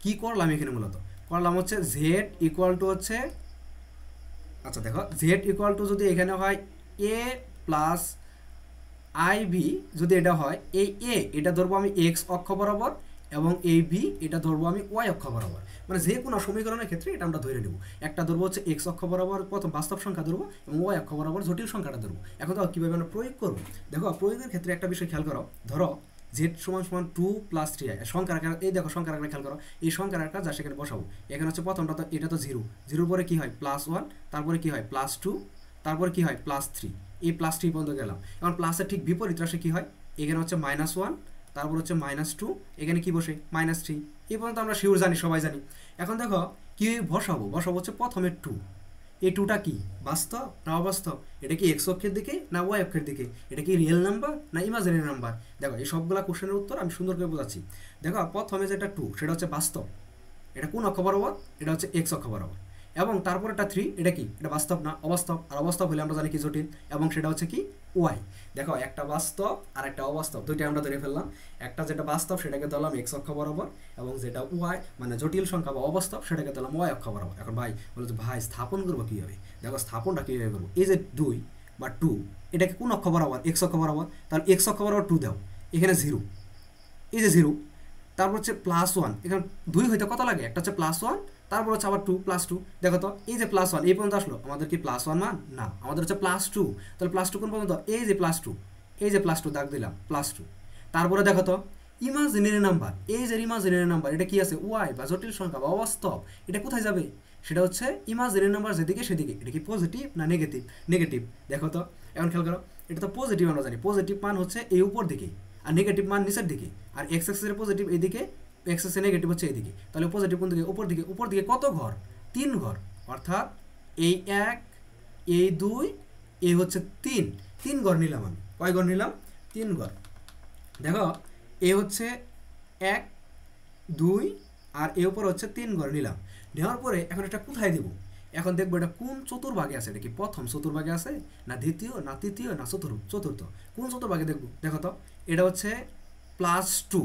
Speaker 1: কি করলাম এখানে মূলত করলাম হচ্ছে জেড ইকুয়াল টু হচ্ছে, আচ্ছা দেখো জেড ইকুয়াল টু যদি এখানে হয় এ প্লাস আই বি, যদি এটা হয় এই এ এটা ধরবো আমি এক্স অক্ষ বরাবর, এবং এই বি এটা ধরবো আমি ওয়াই অক্ষ বরাবর। মানে যে কোনো সমীকরণের ক্ষেত্রে এটা আমরা ধরে নেব। একটা ধরবো হচ্ছে এক্স অক্ষ বরাবর প্রথম বাস্তব সংখ্যা ধরবো, এবং ওয়াই অক্ষ বরাবর জটিল সংখ্যাটা ধরবো। এখন তো কীভাবে আমরা প্রয়োগ করবো? দেখো প্রয়োগের ক্ষেত্রে একটা বিষয় খেয়াল করো, ধরো জেড সমান 2+3i সংখ্যার আকার, এই দেখো সংখ্যার আকারে খেয়াল করো, এই সংখ্যার আকার যা সেখানে বসাবো। এখানে হচ্ছে প্রথমটা তো এটা তো 0, 0 পরে কী হয়? +1, তারপরে কী হয়? +2, তারপরে কী হয়? +3, এই +3 পর্যন্ত গেলাম। এখন প্লাসের ঠিক বিপরীত রাশি কী হয়? এখানে হচ্ছে -1, তারপর হচ্ছে -2, এখানে কি বসে? -3। এই পর্যন্ত আমরা শিওর জানি, সবাই জানি। এখন দেখো কী বসাবো হচ্ছে প্রথমে 2, এই 2টা কি? বাস্তব না অবাস্তব? এটা কি এক্স অক্ষের দিকে না ওয়াই অক্ষের দিকে? এটা কি রিয়েল নাম্বার না ইমাজিনারি নাম্বার? দেখো এই সবগুলা কোশ্চেনের উত্তর আমি সুন্দর করে বোঝাচ্ছি। দেখো প্রথমে যেটা 2 সেটা হচ্ছে বাস্তব, এটা কোন অক্ষ বরাবর? এটা হচ্ছে এক্স অক্ষ বরাবর। এবং তারপর এটা 3, এটা কি? এটা বাস্তব না অবাস্তব? আর অবাস্তব হলে আমরা জানি কি? জটিল। এবং সেটা হচ্ছে কি? ওয়াই। দেখো একটা বাস্তব আর একটা অবাস্তব, দুইটা আমরা ধরে ফেললাম। একটা যেটা বাস্তব সেটাকে ধরলাম এক্স অক্ষ বরাবর, এবং যেটা ওয়াই মানে জটিল সংখ্যা বা অবাস্তব সেটাকে ধরলাম ওয়াই অক্ষ বরাবর। এখন ভাই বলে যে ভাই স্থাপন করবো কীভাবে? দেখো স্থাপনটা কীভাবে করবো, এই যে 2 বা 2 এটাকে কোন অক্ষ বরাবর? এক্স অক্ষ বরাবর। তাহলে এক্স অক্ষ বরাবর 2 দাও, এখানে 0, এই যে 0, তারপর হচ্ছে +1, এখানে 2 হইতে কত লাগে? একটা হচ্ছে +1, তারপর হচ্ছে আবার 2+2। দেখো তো এই যে +1 এই পর্যন্ত আসলো, আমাদের কি +1 মান? না, আমাদের হচ্ছে +2। তাহলে +2 কোন পর্যন্ত? এই যে +2, এই যে +2 দাগ দিলাম, +2। তারপরে দেখো তো ইমাজিনারি নাম্বার, এই যে ইমাজিনারি নাম্বার এটা কি আছে? ওয়াই বা জটিল সংখ্যা বা অবাস্তব। এটা কোথায় যাবে? সেটা হচ্ছে ইমাজিনারি নাম্বার যেদিকে সেদিকে। এটা কি পজিটিভ না নেগেটিভ? নেগেটিভ। দেখো তো এখন খেয়াল করো, এটা তো পজিটিভ, আমরা জানি পজিটিভ মান হচ্ছে এই উপর দিকে, আর নেগেটিভ মান নিচের দিকে। আর এক্স এক্সের পজিটিভ এইদিকে, এক্স এক্সের নেগেটিভ হচ্ছে এইদিকে। তাহলে পজিটিভ কোন দিকে? উপর দিকে। উপর দিকে কত ঘর? 3 ঘর। অর্থাৎ এই 1, এই 2, এই হচ্ছে 3 ঘর নিলাম আমি। কয় ঘর নিলাম? 3 ঘর। দেখো এ হচ্ছে 1, 2, আর এর উপর হচ্ছে 3 ঘর নিলাম। নেওয়ার পরে এখন এটা কোথায় দেবো? এখন দেখবো এটা কোন চতুর্ভাগে আছে। এটা কি প্রথম চতুর্ভাগে আছে না দ্বিতীয় না তৃতীয় না চতুর্থ? কোন চতুর্ভাগে দেখবো? দেখো তো এটা হচ্ছে +2,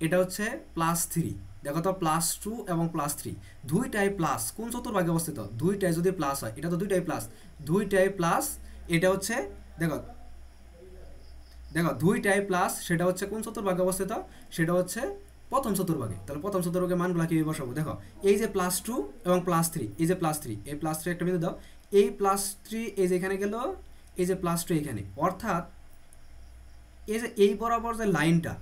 Speaker 1: এটা হচ্ছে +3। দেখো তো +2 এবং +3 দুইটাই প্লাস। কোন চতুর্ভাগে অবস্থিত? দুইটাই যদি প্লাস হয়, এটা তো দুইটাই প্লাস, দুইটাই প্লাস। এটা হচ্ছে দেখো দুইটাই প্লাস, সেটা হচ্ছে কোন চতুর্ভাগে অবস্থিত? সেটা হচ্ছে প্রথম চতুর্ভাগে। তাহলে প্রথম চতুর্ভাগে মানগুলো কীভাবে বসাবো? দেখো এই যে +2 এবং +3, এই যে +3, এই +3 একটা বিন্দু দাও, এই +3 এই যে এখানে গেল, এই যে +2 এখানে। অর্থাৎ এই যে এই বরাবর যে লাইনটা,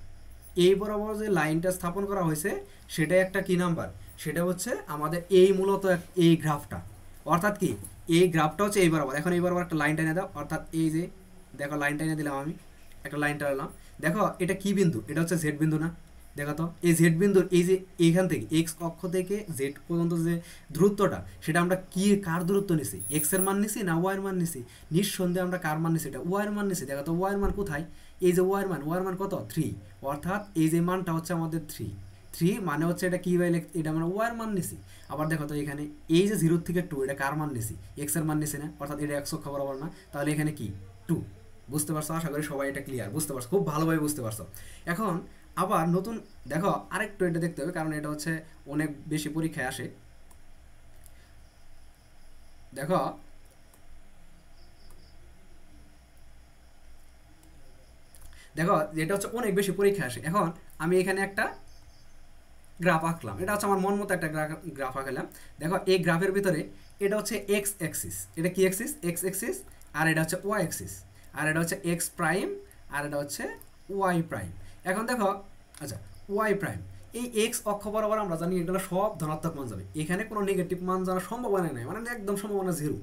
Speaker 1: এই বরাবর যে লাইনটা স্থাপন করা হয়েছে সেটা একটা কি নাম্বার? সেটা হচ্ছে আমাদের এই মূলত এই গ্রাফটা। অর্থাৎ কি এই গ্রাফটা হচ্ছে এই বরাবর। এখন এই বরাবর একটা লাইন টেনে দাও, অর্থাৎ এই যে দেখো লাইন টেনে দিলাম আমি, একটা লাইন টানলাম। দেখো এটা কি বিন্দু? এটা হচ্ছে জেড বিন্দু না? দেখো তো এই জেড বিন্দুর এই যে এইখান থেকে এক্স অক্ষ থেকে জেড পর্যন্ত যে দূরত্বটা, সেটা আমরা কি কার দূরত্ব নিছি, এক্স এর মান নিছি না ওয়াই এর মান নিছি? নিঃসন্দেহে আমরা কার মান নিছি, এটা ওয়াই এর মান নিছি। দেখো তো ওয়াই এর মান কোথায়, এই যে ওয়াই এর মান কত 3, অর্থাৎ এই যে মানটা হচ্ছে আমাদের 3 মানে হচ্ছে এটা কি বাই, এটা আমরা ওয়াই এর মান নিছি। আবার দেখো তো এখানে এই যে 0 থেকে 2 এটা কার মান নিছি, এক্স এর মান নিছি না, অর্থাৎ এটা এক্স অক্ষ বরাবর না, তাহলে এখানে কি 2। বুঝতে পারছো? আশা করি সবাই এটা ক্লিয়ার, বুঝতে পারছো, খুব ভালোভাবে বুঝতে পারছো। এখন আবার নতুন দেখো আরেকটু এটা দেখতে হবে, কারণ এটা হচ্ছে অনেক বেশি পরীক্ষায় আসে। দেখো দেখো এটা হচ্ছে অনেক বেশি পরীক্ষা আসে। এখন আমি এখানে একটা গ্রাফ আঁকলাম, এটা হচ্ছে আমার মন মতো একটা গ্রাফ আঁকলাম। দেখো এই গ্রাফের ভিতরে এটা হচ্ছে এক্স অ্যাক্সিস, এটা কি অ্যাক্সিস, এক্স অ্যাক্সিস, আর এটা হচ্ছে ওয়াই অ্যাক্সিস, আর এটা হচ্ছে এক্স প্রাইম, আর এটা হচ্ছে ওয়াই প্রাইম। এখন দেখো আচ্ছা ওয়াই প্রাইম, এই এক্স অক্ষ বরাবর আমরা জানি এগুলো সব ধনাত্মক মান যাবে, এখানে কোনো নেগেটিভ মান যাওয়ার সম্ভাবনা নেই, মানে একদম সম্ভাবনা 0।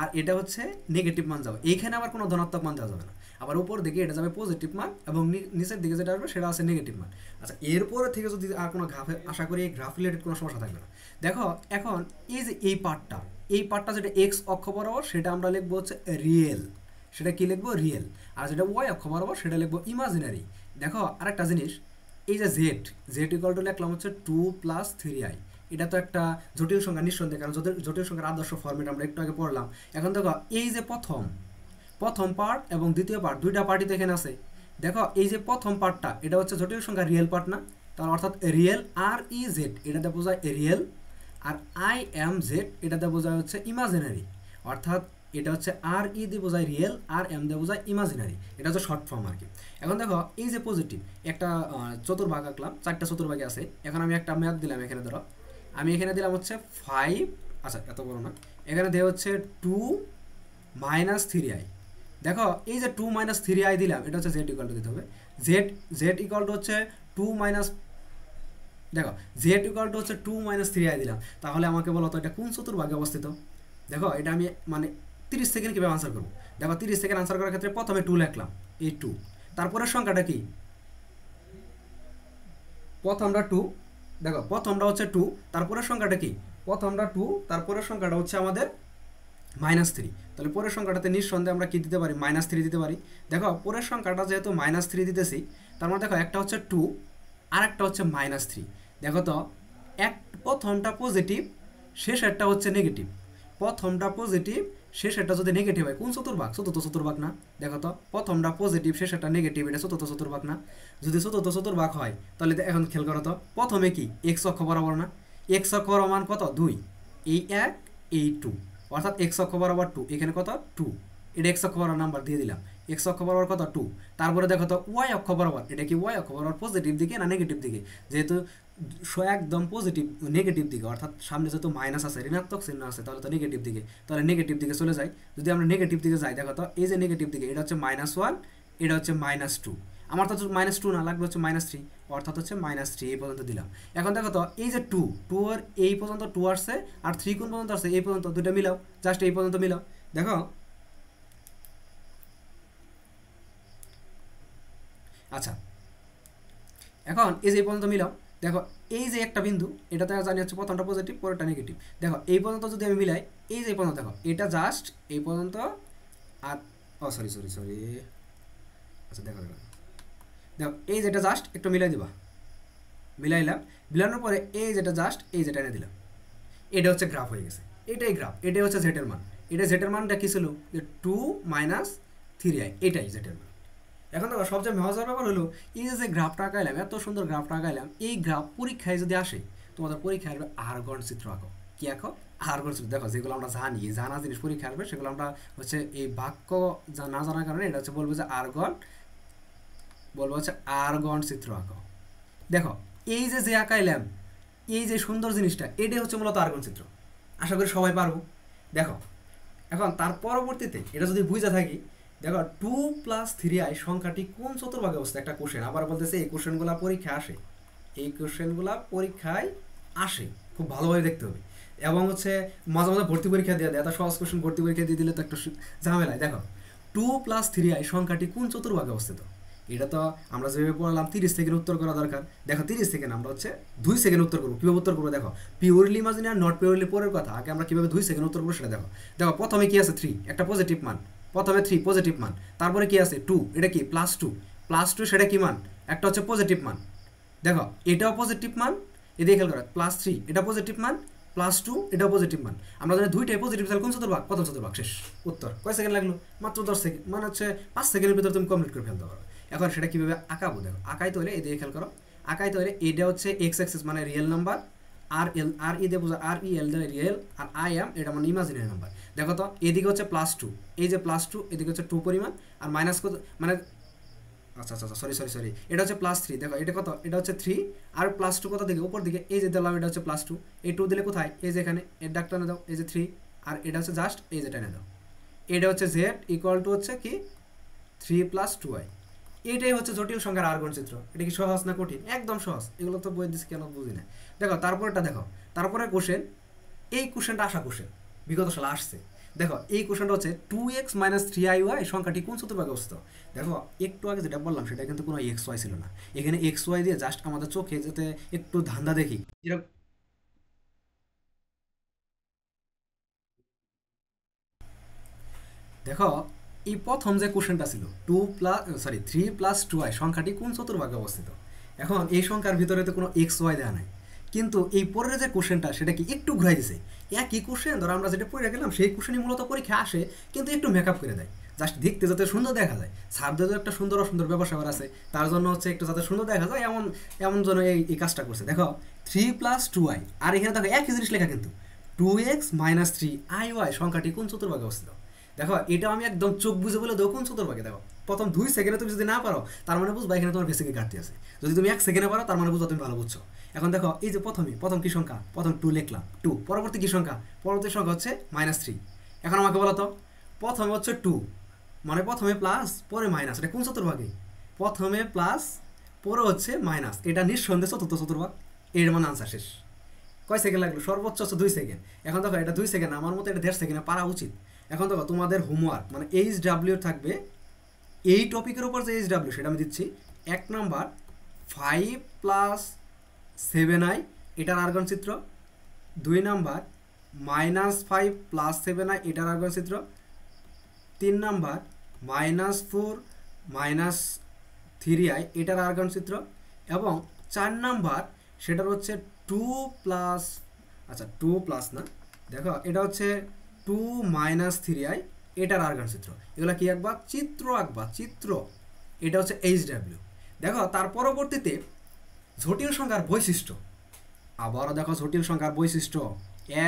Speaker 1: আর এটা হচ্ছে নেগেটিভ মান যাবে, এইখানে আবার কোনো ধনাত্মক মান দেওয়া যাবে না। আবার উপর দিকে এটা যাবে পজিটিভ মান, এবং নিচের দিকে যেটা আসবে সেটা আছে নেগেটিভ মান। আচ্ছা এরপরে থেকে যদি আর কোনো গ্রাফে, আশা করি এই গ্রাফ রিলেটেড কোনো সমস্যা থাকবে না। দেখো এখন এই যে এই পার্টটা যেটা এক্স অক্ষ বরাবর সেটা আমরা লিখবো হচ্ছে রিয়েল, সেটা কি লিখবো রিয়েল। আর যেটা ওয়াই অক্ষ বরাবর সেটা লিখবো ইমাজিনারি। দেখো আরেকটা জিনিস, এই যে জেড ইকুয়াল টু লিখলাম হচ্ছে 2 + 3i, এটা তো একটা জটিল সংখ্যা নিঃসন্দেহে, কারণ জটিল সংখ্যার আদর্শ ফর্মেট আমরা একটু আগে পড়লাম। এখন দেখো এই যে প্রথম পার্ট এবং দ্বিতীয় পার্ট, দুইটা পার্টই তো এখানে আছে। দেখো এই যে প্রথম পার্টটা এটা হচ্ছে জটিল সংখ্যা রিয়েল পার্ট না, তাহলে অর্থাৎ রিয়েল আর ই জেড এটাতে বোঝায় রিয়েল, আর আই এম জেড এটাতে বোঝায় হচ্ছে ইমাজিনারি, অর্থাৎ এটা হচ্ছে আর ই দিয়ে বোঝায় রিয়েল, আর এম দিয়ে বোঝায় ইমাজিনারি, এটা হচ্ছে শর্ট ফর্ম আর কি। এখন দেখো এই যে পজিটিভ একটা চতুর্ভাগ আঁকলাম, 4টা চতুর্ভাগে আছে। এখন আমি একটা ম্যাথ দিলাম, এখানে ধরো আমি এখানে দিলাম হচ্ছে 5, আচ্ছা এত বড় না, এখানে দেওয়া হচ্ছে 2 - 3i। দেখো এই যে 2 - 3i দিলাম, এটা হচ্ছে জেড ইকুয়াল টু দিতে হবে, জেড ইকুয়াল টু হচ্ছে 2 মাইনাস, দেখো জেড ইকুয়াল টু হচ্ছে 2 - 3i দিলাম, তাহলে আমাকে বলো তো এটা কোন চতুর্ভাগে অবস্থিত। দেখো এটা আমি মানে 30 সেকেন্ড কীভাবে আনসার করবো। দেখো 30 সেকেন্ড আনসার করার ক্ষেত্রে প্রথমে 2 লিখলাম, এই 2, তারপরের সংখ্যাটা কি, প্রথমটা 2, দেখো প্রথমটা হচ্ছে 2, তারপরের সংখ্যাটা কি, প্রথমটা 2, তারপরের সংখ্যাটা হচ্ছে আমাদের -3, তাহলে পরের সংখ্যাটাতে নিঃসন্দেহে আমরা কি দিতে পারি, -3 দিতে পারি। দেখো পরের সংখ্যাটা যেহেতু -3 দিতেছি, তার মানে দেখো একটা হচ্ছে 2 আর একটা হচ্ছে -3। দেখো তো প্রথমটা পজিটিভ, শেষেরটা হচ্ছে নেগেটিভ, প্রথমটা পজিটিভ, শেষেরটা যদি নেগেটিভ হয়, কোন চতুর্ভাগ, চতুর্থ চতুর্ভাগ না। দেখো তো প্রথমটা পজিটিভ, শেষেরটা নেগেটিভ, এটা চতুর্থ চতুর্ভাগ না। যদি চতুর্থ চতুর্ভাগ হয় তাহলে এখন খেয়াল করো তো, প্রথমে কি এক্স অক্ষ বরাবর না, এক্স অক্ষ বরাবর মান কত 2, এই 1 এই 2, অর্থাৎ এক্স অক্ষ বরাবর 2, এখানে কত 2, এটা এক্স অক্ষ বরাবর নাম্বার দিয়ে দিলাম, এক্স অক্ষ বরাবর কত 2। তারপরে দেখো তো ওয়াই অক্ষ বরাবর, এটা কি ওয়াই অক্ষ বরাবর পজিটিভ দিকে না নেগেটিভ দিকে, যেহেতু একদম পজিটিভ নেগেটিভ দিকে, অর্থাৎ সামনে যেহেতু মাইনাস আছে, ঋণাত্মক চিহ্ন আছে, তাহলে তো নেগেটিভ দিকে, তাহলে নেগেটিভ দিকে চলে যাই। যদি আমরা নেগেটিভ দিকে যাই, দেখো তো এই যে নেগেটিভ দিকে এটা হচ্ছে -1, এটা হচ্ছে -2, আমার তো -2 না, লাগবে হচ্ছে -3, অর্থাৎ হচ্ছে -3 এই পর্যন্ত দিলাম। এখন দেখো তো এই যে 2 এর এই পর্যন্ত 2 আসছে, আর 3 কোন পর্যন্ত আসছে, এই পর্যন্ত, দুটো মিলাও, জাস্ট এই পর্যন্ত মিলাও। দেখো আচ্ছা এখন এই যে এই পর্যন্ত মিলাও, দেখো এই যে একটা বিন্দু, এটাতে জানি হচ্ছে প্রথমটা পজিটিভ, পরেরটা নেগেটিভ। দেখো এই পর্যন্ত যদি আমি মিলাই, এই যে এই পর্যন্ত, দেখো এটা জাস্ট এই পর্যন্ত, আর সরি, আচ্ছা দেখো এই যেটা জাস্ট একটু মিলাই দিবা, মিলাইলাম, মিলানোর পরে এই যেটা জাস্ট এই যেটা এনে দিলাম, এটা হচ্ছে গ্রাফ হয়ে গেছে, এটাই গ্রাফ, এটাই হচ্ছে জেটের মান। এটা জেটের মানটা কী ছিল, যে 2 - 3i, এটাই জেটের মান। এখন দেখো সবচেয়ে মজার ব্যাপার হলো, এই যে গ্রাফটা আঁকাইলাম, এত সুন্দর গ্রাফটা আঁকাইলাম, এই গ্রাফ পরীক্ষায় যদি আসে, তোমাদের পরীক্ষায় আসবে আর্গন চিত্র আঁকো। কি আঁকো, আর্গন চিত্র। দেখো যেগুলো আমরা জানি, জানা জিনিস পরীক্ষা আসবে, সেগুলো আমরা হচ্ছে এই বাক্য না জানার কারণে এটা হচ্ছে বলবো যে আর্গন চিত্র আঁকো। দেখো এই যে আঁকাইলাম, এই যে সুন্দর জিনিসটা, এটাই হচ্ছে মূলত আর্গন চিত্র। আশা করি সবাই পারবো। দেখো এখন তার পরবর্তীতে এটা যদি বুঝে থাকি, দেখো 2 + 3i সংখ্যাটি কোন চতুর্ভাগে অবস্থিত, একটা কোশ্চেন আবার বলতেছে, এই কোশ্চেনগুলো পরীক্ষায় আসে, এই কোশ্চেনগুলো পরীক্ষায় আসে, খুব ভালোভাবে দেখতে হবে। এবং হচ্ছে মাঝে মাঝে ভর্তি পরীক্ষা দিয়ে দেয়, এত সহজ কোশ্চেন ভর্তি পরীক্ষা দিয়ে দিলে তো একটা ঝামেলায়। দেখো 2 + 3i সংখ্যাটি কোন চতুর্ভাগে অবস্থিত, এটা তো আমরা যেভাবে পড়লাম 30 সেকেন্ড উত্তর করা দরকার। দেখো 30 সেকেন্ড আমরা হচ্ছে 2 সেকেন্ড উত্তর করবো। কীভাবে উত্তর করবো দেখো, পিওরলি ইমাজিনারি নট পিওরলি পরের কথা, আগে আমরা কীভাবে 2 সেকেন্ড উত্তর করবো সেটা দেখো। দেখো প্রথমে কি আছে 3, একটা পজিটিভ মান, প্রথমে 3 পজিটিভ মান, তারপরে কি আছে 2, এটা কি +2 সেটা কি মান, একটা হচ্ছে পজিটিভ মান। দেখো এটাও পজিটিভ মান, এদিকে খেয়াল করো +3 এটা পজিটিভ মান, +2 এটাও পজিটিভ মান। আমরা জানি দুইটাই পজিটিভ, তাহলে কোন চতুর্ভাগ, প্রথম চতুর্ভাগ শেষ, উত্তর। কয় সেকেন্ড লাগলো, মাত্র 10 সেকেন্ড, মানে হচ্ছে 5 সেকেন্ডের ভিতরে তুমি কমপ্লিট করে ফেলতে পারো। এখন সেটা কীভাবে আঁকাবো দেখো, আঁকাইতে হলে এদিকে খেয়াল করো, আঁকাইতে হলে এটা হচ্ছে এক্স অ্যাক্সিস মানে রিয়েল নাম্বার, আর ই দিয়ে বোঝা, আর ই এল দিয়ে রিয়েল, আর আই এম এটা মানে ইমাজিনারি নাম্বার। দেখো তো এদিকে হচ্ছে +2, এই যে +2 এদিকে হচ্ছে 2 পরিমাণ, আর মাইনাস কত মানে আচ্ছা আচ্ছা সরি এটা হচ্ছে +3। দেখো এটা কত, এটা হচ্ছে 3, আর +2 কত দিকে, উপর দিকে, এই যে দিলাম এটা হচ্ছে +2, এই 2 দিলে কোথায়, এই যে এখানে এর ডাক টানে দাও, এই যে 3, আর এটা হচ্ছে জাস্ট এই যে টানে দাও, এটা হচ্ছে জেড ইকুয়াল টু হচ্ছে কি 3 + 2i। এটাই হচ্ছে জটিল সংখ্যার আরগণ চিত্র। এটা কি সহজ না কঠিন? একদম সহজ, এগুলো তো বই দিচ্ছি কেন বুঝি না। দেখো তারপরটা দেখো, তারপরে কোশ্চেন, এই কোশ্চেনটা আসা কোশ্চেন বিগত সালে আসছে। দেখো এই কোশ্চেনটা হচ্ছে 2x - 3iy সংখ্যাটি কোন চতুর্ভাগে অবস্থিত। দেখো একটু আগে যেটা বললাম সেটা কিন্তু কোনো xy ছিল না, এখানে xy দিয়ে জাস্ট আমাদের চোখে যাতে একটু ধান্দা দেখি এরকম। দেখো এই প্রথম যে কোশ্চেনটা ছিল 3 + 2i সংখ্যাটি কোন চতুর্ভাগে অবস্থিত। এখন এই সংখ্যার ভিতরে তো কোনো xy দেওয়া নাই, কিন্তু এই পরের যে কোশ্চেনটা সেটা কি একটু ঘুরাই দিছে। একই কোশ্চেন ধরো আমরা যেটা পড়ে গেলাম সেই কোশ্চেনই মূলত পরীক্ষা আসে, কিন্তু একটু মেকআপ করে দেয়, জাস্ট দেখতে যাতে সুন্দর দেখা যায়। স্যারদের একটা সুন্দর অসুন্দর ব্যবসা আছে, তার জন্য হচ্ছে একটু যাতে সুন্দর দেখা যায় এমন এমন জন্য এই কাজটা করছে। দেখো 3 + 2i, আর এখানে দেখো একই জিনিস লেখা কিন্তু 2x - 3iy সংখ্যাটি কোন চতুর্ভাগে অবস্থিত। দেখো এটা আমি একদম চোখ বুঝে বলে দেবো কোন চতুর্ভাগে। দেখো প্রথম 2 সেকেন্ডে তুমি যদি না পারো তার মানে বুঝবা এখানে তোমার বেসিকে ঘাটতি আছে, যদি তুমি 1 সেকেন্ডে পারো তার মানে বুঝবা তুমি ভালো বুঝছো। এখন দেখো এই যে প্রথম কি সংখ্যা, প্রথম 2 লিখলাম 2, পরবর্তী কি সংখ্যা, পরবর্তী সংখ্যা হচ্ছে -3। এখন আমাকে বলো তো প্রথমে হচ্ছে 2 মানে প্রথমে প্লাস পরে মাইনাস, এটা কোন চতুর্ভাগে, প্রথমে প্লাস পরে হচ্ছে মাইনাস, এটা নিঃসন্দেহে চতুর্থ চতুর্ভাগ, এর মানে আনসার শেষ। কয় সেকেন্ড লাগলো, সর্বোচ্চ হচ্ছে 2 সেকেন্ড। এখন দেখো এটা 2 সেকেন্ড, আমার মতো এটা 1.5 সেকেন্ডে পারা উচিত। এখন দেখো তোমাদের হোমওয়ার্ক মানে HW থাকবে, এই টপিকের উপর যে HW সেটা আমি দিচ্ছি। 1 নাম্বার 5 + 7i এটার আরগণ চিত্র, 2 নাম্বার -5 + 7i এটার আরগণ চিত্র, 3 নাম্বার -4 - 3i এটার আরগণ চিত্র, এবং 4 নাম্বার সেটার হচ্ছে 2 প্লাস, আচ্ছা 2 প্লাস না, দেখো এটা হচ্ছে 2 - 3i এটার আরগণ চিত্র। এগুলো কি আঁকবা, চিত্র আঁকবা, চিত্র। এটা হচ্ছে HW। দেখো তার পরবর্তীতে জটিল সংখ্যার বৈশিষ্ট্য, আবারও দেখো জটিল সংখ্যার বৈশিষ্ট্য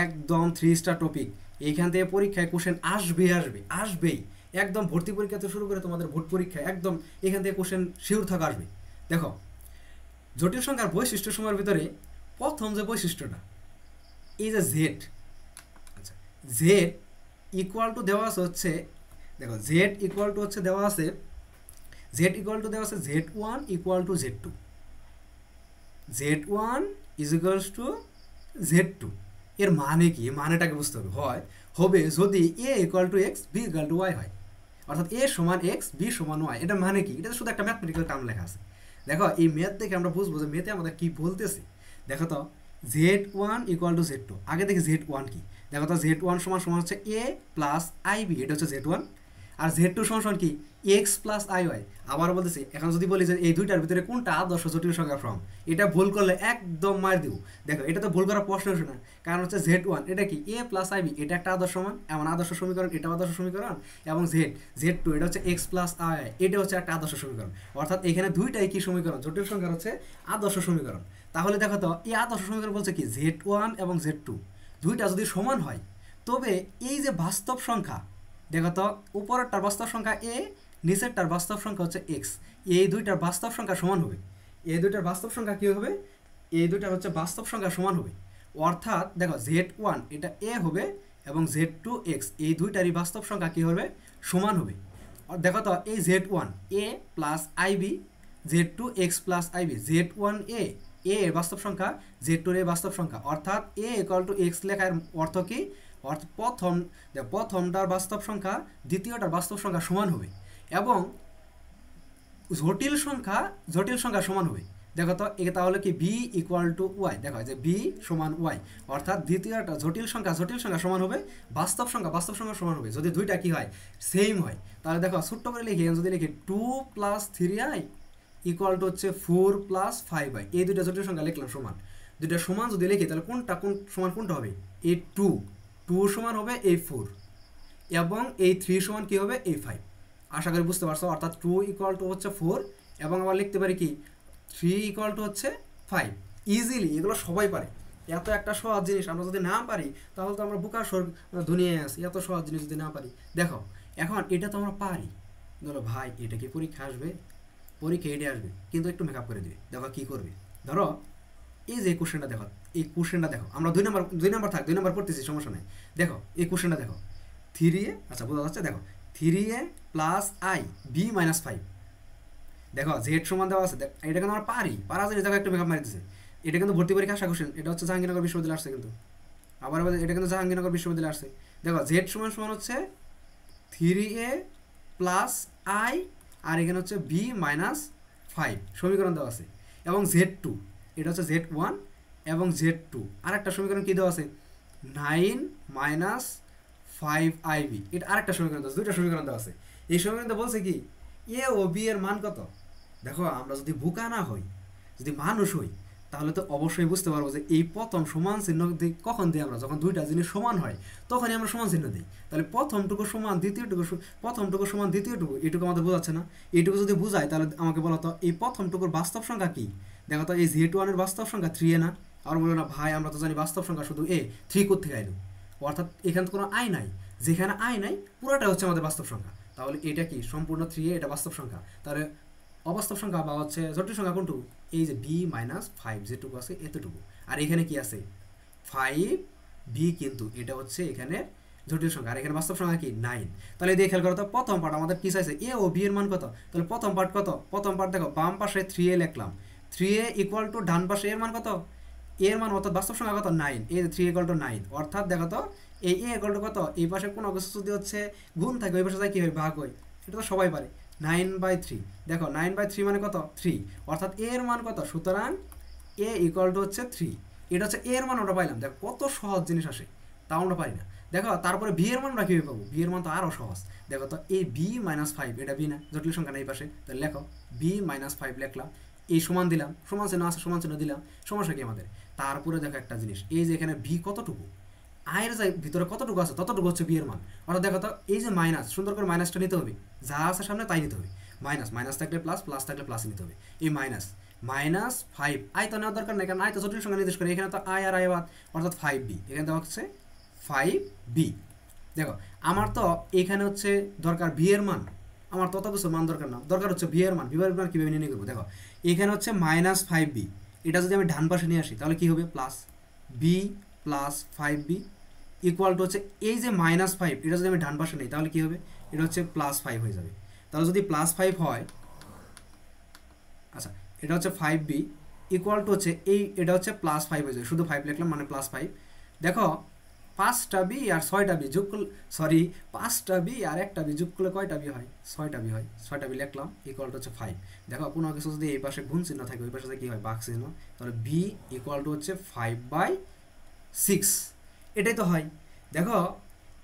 Speaker 1: একদম 3 স্টার টপিক। এইখান থেকে পরীক্ষায় কোশ্চেন আসবেই, একদম ভর্তি পরীক্ষা থেকে শুরু করে তোমাদের ভোট পরীক্ষা একদম এখান থেকে কোশ্চেন শিওর থাকা আসবে। দেখো জটিল সংখ্যার বৈশিষ্ট্য সময়ের ভিতরে প্রথম যে বৈশিষ্ট্যটা, এই যে জেড, আচ্ছা জেড ইকুয়াল টু দেওয়া আছে হচ্ছে, দেখো জেড ইকুয়াল টু হচ্ছে দেওয়া আছে, Z1 = Z2, Z1 = Z2। এর মানে কি, মানেটাকে বুঝতে হবে যদি A = X, B = Y হয়, অর্থাৎ A = X, B = Y। এটা মানে কি, এটা শুধু একটা ম্যাথমেটিক্যাল টার্ম লেখা আছে। দেখো এই ম্যাথ দেখে আমরা বুঝবো যে ম্যাথে আমাদের কি বলতেছে। দেখো তো Z1 = Z2, আগে দেখি Z1 কি। দেখো তো Z1 = হচ্ছে A + IB, এটা হচ্ছে Z1, আর Z2 = কি X + IY। আবার বলতেছি, এখন যদি বলি যে এই দুইটার ভিতরে কোনটা আদর্শ জটিল সংখ্যা ফর্ম, এটা ভুল করলে একদম মার দিব। দেখো এটা তো ভুল করার প্রশ্ন আসে না, কারণ হচ্ছে Z1 এটা কি A + IB, এটা একটা আদর্শ মান, এমন আদর্শ সমীকরণ, এটা আদর্শ সমীকরণ, এবং Z2 এটা হচ্ছে X + IY, এটা হচ্ছে একটা আদর্শ সমীকরণ। অর্থাৎ এখানে দুইটাই কি সমীকরণ, জটিল সংখ্যার হচ্ছে আদর্শ সমীকরণ। তাহলে দেখো তো এই আদর্শ সমীকরণ বলছে কি Z1 এবং Z2 দুইটা যদি সমান হয়, তবে এই যে বাস্তব সংখ্যা, দেখো তো উপরেরটার বাস্তব সংখ্যা A, নিচেরটার বাস্তব সংখ্যা হচ্ছে X, এই দুইটার বাস্তব সংখ্যা সমান হবে। এই দুইটার বাস্তব সংখ্যা কী হবে, এই দুইটার হচ্ছে বাস্তব সংখ্যা সমান হবে। অর্থাৎ দেখো Z1 এটা A হবে এবং Z2 X, এই দুইটারই বাস্তব সংখ্যা কী হবে, সমান হবে। দেখো তো এই Z1 A + IB, Z2 X + IB, Z1 A এর বাস্তব সংখ্যা, Z2 এর বাস্তব সংখ্যা, অর্থাৎ A = X লেখার অর্থ কি, অর্থাৎ প্রথমটার বাস্তব সংখ্যা দ্বিতীয়টার বাস্তব সংখ্যা সমান হবে। এবং জটিল সংখ্যা সমান হবে। দেখো তো একে তাহলে কি বি ইকুয়াল টু ওয়াই, দেখো যে বি সমান ওয়াই, অর্থাৎ দ্বিতীয়টা জটিল সংখ্যা সমান হবে বাস্তব সংখ্যা সমান হবে যদি দুইটা কি হয়, সেম হয়। তাহলে দেখো ছোট্ট করে লিখি, যদি লিখি 2 + 3i ইকুয়াল টু হচ্ছে 4 + 5i, এই দুইটা জটিল সংখ্যা লিখলাম সমান। দুইটা সমান যদি লিখি তাহলে কোন সমান কোনটা হবে, এই 2 সমান হবে এই 4, এবং এই 3 সমান কি হবে এই 5। আশা করি বুঝতে পারছো। অর্থাৎ 2 ইকুয়াল টু হচ্ছে 4, এবং আবার লিখতে পারি কি 3 ইকুয়াল টু হচ্ছে 5। ইজিলি এগুলো সবাই পারে। এত একটা সহজ জিনিস আমরা যদি না পারি তাহলে তো আমরা বোকা দুনিয়ায় আছি। এত সহজ জিনিস যদি না পারি, দেখো এখন এটা তো আমরা পারি। ধরো ভাই এটা কি পরীক্ষা আসবে, পরীক্ষা এটে আসবে, কিন্তু একটু মেকআপ করে দিবে। দেখো কি করবে, ধরো এই যে কোশ্চেনটা দেখো, এই কোশ্চেনটা দেখো, আমরা 2 নাম্বার পড়তেছি, সমস্যা নেই। দেখো এই কোশ্চেনটা দেখো, 3a, আচ্ছা বোঝা যাচ্ছে, দেখো 3a + i b - 5। দেখো জেড সমান দেওয়া আছে, এটা কিন্তু আমরা পারা যায়, দেখো একটু মেকআপ মারি দিচ্ছে। এটা কিন্তু ভর্তি পরীক্ষা আসা কোশ্চেন, এটা হচ্ছে জাহাঙ্গীরনগর বিশ্ববিদ্যালয় আসছে, কিন্তু আবার এটা কিন্তু জাহাঙ্গীরনগর বিশ্ববিদ্যালয় আসছে। দেখো জেড সমান হচ্ছে 3a + i, আর এখানে হচ্ছে b - 5 সমীকরণ দেওয়া আছে। এবং Z2, এটা হচ্ছে Z1 এবং Z2, আর একটা সমীকরণ কী দেওয়া আছে, 9 - 5ib, এটা আরেকটা সমীকরণ দেওয়া আছে, দুইটা সমীকরণ দেওয়া আছে। এই সমীকরণটা বলছে কি এ ও বি এর মান কত। দেখো আমরা যদি বোকা না হই, যদি মানুষ হই, তাহলে তো অবশ্যই বুঝতে পারবো যে এই প্রথম সমান চিহ্ন কখন দিই আমরা, যখন দুইটা জিনিস সমান হয় তখনই আমরা সমান চিহ্ন দিই। তাহলে প্রথমটুকু সমান দ্বিতীয়টুকু, এটুকু আমাদের বোঝাচ্ছে না। এইটুকু যদি বোঝায় তাহলে আমাকে বলো তো এই প্রথমটুকুর বাস্তব সংখ্যা কি। দেখো তো এই Z1 এর বাস্তব সংখ্যা 3a না। আর বলো না ভাই আমরা তো জানি বাস্তব সংখ্যা শুধু a, 3 কোত্থেকে আইলো, অর্থাৎ এখানে তো কোনো আই নাই, যেখানে আই নাই পুরোটা হচ্ছে আমাদের বাস্তব সংখ্যা। তাহলে এটা কি সম্পূর্ণ 3a, এটা বাস্তব সংখ্যা। তাহলে অবাস্তব সংখ্যা বা হচ্ছে জটিল সংখ্যা কোনটুকু, এই যে b - 5 যেটুকু আছে এতটুকু। আর এখানে কি আছে 5b, কিন্তু এটা হচ্ছে এখানে জটিল সংখ্যা, আর এখানে বাস্তব সংখ্যা কি 9। তাহলে দিয়ে খেয়াল করো তো প্রথম পার্ট আমাদের কি চাইছে, এ ও বি এর মান কত। তাহলে প্রথম পার্ট কত, প্রথম পার্ট দেখো বাম পাশে 3a লিখলাম, 3a ইকুয়াল টু ডান পাশে এর মান কত, এর মান অর্থাৎ বাস্তব সংখ্যা কত 9, এই 3 ইকুয়াল টু 9, অর্থাৎ দেখো তো এই এ ইকুয়াল টু কত, এই পাশে কোনো কিছু যদি হচ্ছে গুণ থাকে ওই পাশে যায় কি হয় ভাগ হয়, এটা তো সবাই পারে। 9/3, দেখো 9/3 মানে কত 3, অর্থাৎ এর মান কত, সুতরাং এ ইকুয়াল টু হচ্ছে 3। এটা হচ্ছে এর মান আমরা পাইলাম। দেখো কত সহজ জিনিস আসে, তাও আমরা পারি না। দেখো তারপরে বি এর মান আমরা কীভাবে পাবো, বি এর মান তো আরও সহজ। দেখো তো এই b - 5, এটা বি না, জটিল সংখ্যা নেই পাশে, তাহলে লেখো b - 5 লিখলাম, এই সমান দিলাম, সমান চিহ্ন আছে, সমান চিহ্ন দিলাম, সমস্যা কি আমাদের। তারপরে দেখো একটা জিনিস, এই যে এখানে বি কতটুকু, আয়ের ভিতরে কতটুকু আছে ততটুকু হচ্ছে বি এর মান। অর্থাৎ দেখো তো এই যে মাইনাস, সুন্দর করে মাইনাসটা নিতে হবে, যা আছে সামনে তাই নিতে হবে। মাইনাস থাকলে প্লাস থাকলে প্লাস নিতে হবে। এই -5 আই তো নেওয়ার দরকার নেই, কারণ আই তো জটিল সংখ্যা নির্দেশ করে, এখানে তো আই আর আই বাদ, অর্থাৎ 5b, এখানে দেওয়া হচ্ছে 5b। দেখো আমার তো এখানে হচ্ছে দরকার বি এর মান, আমার তত কিছু মান দরকার না, দরকার হচ্ছে বি এর মান। বি এর মান কীভাবে নির্ণয় করবো, দেখো এখানে হচ্ছে -5b, এটা যদি আমি ডান পাশে নিয়ে আসি তাহলে কী হবে, plus b + 5b equal to হচ্ছে এই যে -5, এটা যদি আমি ডান পাশে নিই তাহলে কী হবে, এটা হচ্ছে +5 হয়ে যাবে। তাহলে যদি +5 হয়, আচ্ছা এটা হচ্ছে 5b ইকুয়াল টু হচ্ছে এই, এটা হচ্ছে +5 হয়ে যাবে, শুধু 5 লিখলাম মানে +5। দেখো 5টা বি আর 6টা বি যোগ করলে, সরি 5টা বি আর 1টা বি যোগ করলে কয়টা বি হয়, 6টা বি হয়। 6টা বি লিখলাম ইকুয়াল টু হচ্ছে 5। দেখো কোনো কিছু যদি এই পাশে গুণ চিহ্ন থাকে ওই পাশে কী হয়, ভাগ চিহ্ন, তাহলে বি ইকুয়াল টু হচ্ছে 5/6, এটাই তো হয়। দেখো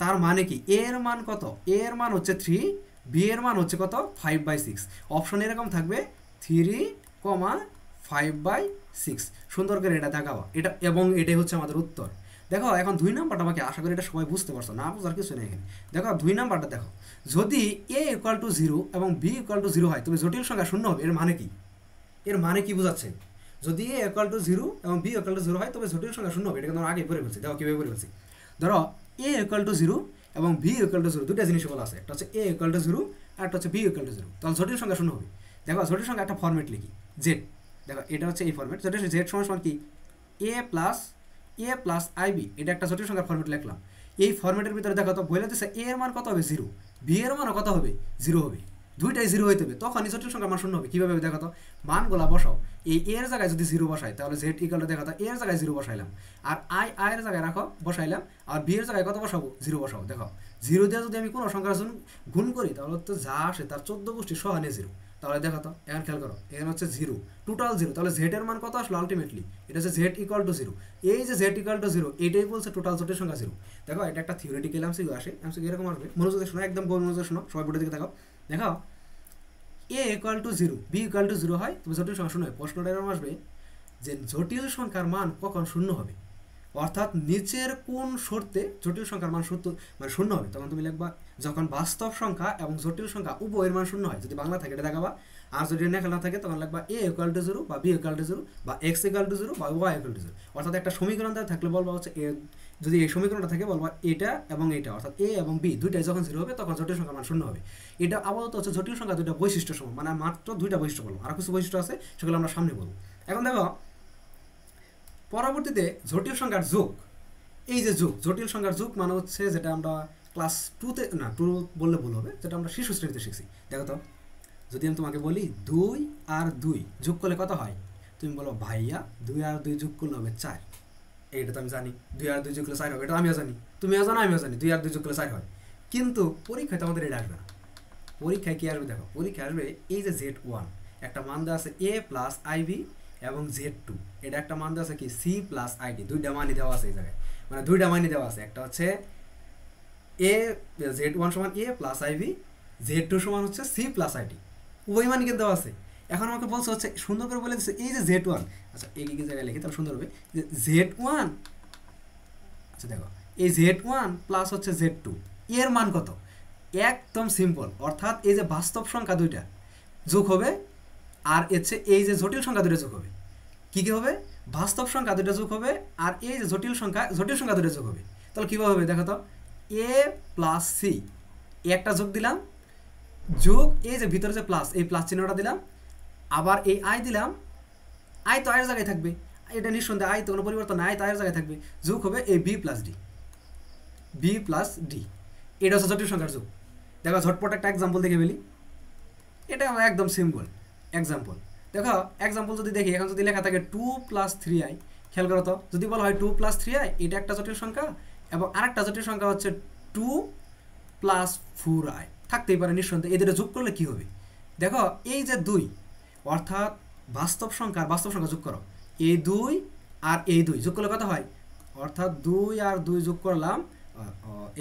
Speaker 1: তার মানে কি, এর মান কত, এর মান হচ্ছে 3, বি এর মান হচ্ছে কত 5/6। অপশন এরকম থাকবে 3,5/6, সুন্দর করে এটা দেখাও এটা, এবং এটাই হচ্ছে আমাদের উত্তর। দেখো এখন 2 নাম্বারটা আমাকে আশা করি এটা সবাই বুঝতে পারছো, না বুঝার কিছু নেই এখানে। দেখো 2 নাম্বারটা দেখো, যদি a = 0 এবং b = 0 হয় তবে জটিল সংখ্যা শূন্য হবে। এর মানে কি, এর মানে কি বোঝাচ্ছে, যদি a = 0 এবং b = 0 হয় তবে জটিল সংখ্যা শূন্য হবে। এটা কিন্তু আমরা আগে পড়ে ফেলছি, দেখো কীভাবে পড়ে ফেলছি। ধরো a = 0 এবং b = 0, দুটা জিনিস বলা আছে, একটা হচ্ছে a = 0 আর একটা হচ্ছে b = 0, তাহলে জটিল সংখ্যা শূন্য হবে। দেখো জটিল সংখ্যা একটা ফরম্যাট লিখি, জেড, দেখো এটা হচ্ছে এই ফরম্যাট, যেটা হচ্ছে জেড সমান কি a + ib, এটা একটা জটিল সংখ্যার ফরম্যাট লিখলাম। এই ফরম্যাটের ভিতরে দেখো তো বলে দিচ্ছে a এর মান কত হবে 0, b এর মানও কত হবে 0 হবে, দুইটাই 0 হইতে হবে, তখনই জটিল সংখ্যার মান শূন্য হবে। কীভাবে দেখো তো, মানগুলা বসাও, এই এর জায়গায় যদি 0 বসাই তাহলে জেড ইকুয়াল টু, দেখো তো এর জায়গায় 0 বসাইলাম, আর আই এর জায়গায় রাখো বসাইলাম, আর বি এর জায়গায় কত বসাবো 0 বসাবো। দেখো 0 দিয়ে যদি আমি কোনো সংখ্যার গুণ করি তাহলে তো যা আসে তার 14 গোষ্ঠী সহ নিয়ে 0, তাহলে দেখো তো এখন খেয়াল করো, এখানে হচ্ছে 0, টোটাল 0, তাহলে z এর মান কত আসলো আলটিমেটলি? এটা হচ্ছে z ইকুয়াল টু 0। এই যে z ইকুয়াল টু 0 এটাই বলছে টোটাল জটিল সংখ্যা 0। দেখো এটা একটা থিওরিটিক্যাল এমসিকিউ আসে, এমসিকিউ এরকম আসবে, মনোযোগ দিয়ে শোনো, একদম মনোযোগ শোনো, সবাই বোর্ডের দিকে দেখো। দেখো a equal to 0, b equal to 0 হয়, তুমি জটিল সংখ্যা শোনো, প্রশ্নটা এরকম আসবে যে জটিল সংখ্যার মান কখন শূন্য হবে, অর্থাৎ নিচের কোন শর্তে জটিল সংখ্যার মান মানে শূন্য হবে। তখন তুমি লিখবা যখন বাস্তব সংখ্যা এবং জটিল সংখ্যা উভয়ের মান শূন্য হয়, যদি বাংলা থাকে এটা দেখাবা, আর যদি নেখাল না থাকে তখন লিখবা a ইকুয়াল টু 0 বা b ইকুয়াল টু 0 বা x ইকুয়াল টু 0 বা y ইকুয়াল টু 0। অর্থাৎ একটা সমীকরণ দেওয়া থাকলে বলবা হচ্ছে a, যদি এই সমীকরণটা থাকে বলবা এটা এবং এটা, অর্থাৎ a এবং b দুইটাই যখন 0 হবে তখন জটিল সংখ্যার মান শূন্য হবে। এটা আপাতত হচ্ছে জটিল সংখ্যা দুইটা বৈশিষ্ট্য সমান, মানে মাত্র দুইটা বৈশিষ্ট্য বলবো, আর কিছু বৈশিষ্ট্য আছে সেগুলো আমরা সামনে বলবো। এখন দেখো পরবর্তীতে জটিল সংখ্যার যোগ, এই যে যোগ, জটিল সংখ্যার যোগ মানে হচ্ছে যেটা আমরা ক্লাস 2তে, না 2 বললে ভুল হবে, যেটা আমরা শিশু শ্রেণীতে শিখছি। দেখো তো যদি আমি তোমাকে বলি 2 আর 2 যোগ করলে কত হয়, তুমি বলো ভাইয়া 2 আর 2 যোগ করলে হবে 4। এইটা তো আমি জানি 2 আর 2 যোগ করলে 4 হবে, এটা আমিও জানি, তুমিও জানো, আমিও জানি 2 আর 2 যোগ করলে 4 হয়। কিন্তু পরীক্ষায় তো আমাদের এটা আসবে না। পরীক্ষায় কী আসবে দেখো, পরীক্ষায় আসবে এই যে z1 একটা মান দেওয়া আছে a প্লাস ib এবং z2 এটা একটা মান দেওয়া আছে কি c প্লাস id, দুইটা মানই দেওয়া আছে এই জায়গায়, মানে দুইটা মানই দেওয়া আছে, একটা হচ্ছে a z1 সমান a প্লাস ib, z2 সমান হচ্ছে c প্লাস id, উভয় মান কিন্তু দেওয়া আছে। এখন আমাকে বলছে হচ্ছে সুন্দর করে বলে দিচ্ছে এই যে z1, আচ্ছা এই কি জায়গায় লিখি তাহলে সুন্দর হবে, যে z1, আচ্ছা দেখো এই z1 প্লাস হচ্ছে z2 এর মান কত, একদম সিম্পল, অর্থাৎ এই যে বাস্তব সংখ্যা দুইটা যোগ হবে আর হচ্ছে এই যে জটিল সংখ্যা দুইটা যোগ হবে। কী কী হবে, বাস্তব সংখ্যা দুইটা যোগ হবে আর এই যে জটিল সংখ্যা দুইটা যোগ হবে। তাহলে কীভাবে হবে দেখো তো, এ প্লাস সি একটা যোগ দিলাম, যোগ এই যে ভিতরে যে প্লাস, এই প্লাস চিহ্নটা দিলাম, আবার এই আই দিলাম, আই তো আয়ের জায়গায় থাকবে, এটা নিঃসন্দেহে আই তো কোনো পরিবর্তন নাই, আই তো আয়ের জায়গায় থাকবে, যোগ হবে এই বি প্লাস ডি, এটা হচ্ছে জটিল সংখ্যার যোগ। দেখো ঝটপট একটা এক্সাম্পল দেখে ফেলি, এটা একদম সিম্পল এক্সাম্পল। দেখো এক্সাম্পল যদি দেখি, এখন যদি লেখা থাকে 2 প্লাস 3i, খেয়াল করো তো, যদি বলা হয় 2 প্লাস 3i এটা একটা জটিল সংখ্যা, এবং আরেকটা জটিল সংখ্যা হচ্ছে 2 প্লাস 4i, থাকতেই পারে নিঃসন্দেহে, এই দুটো যোগ করলে কী হবে দেখো, এই যে 2 অর্থাৎ বাস্তব সংখ্যা যোগ করো, এই 2 আর এই 2 যোগ করলে কত হয়, অর্থাৎ 2 আর 2 যোগ করলাম,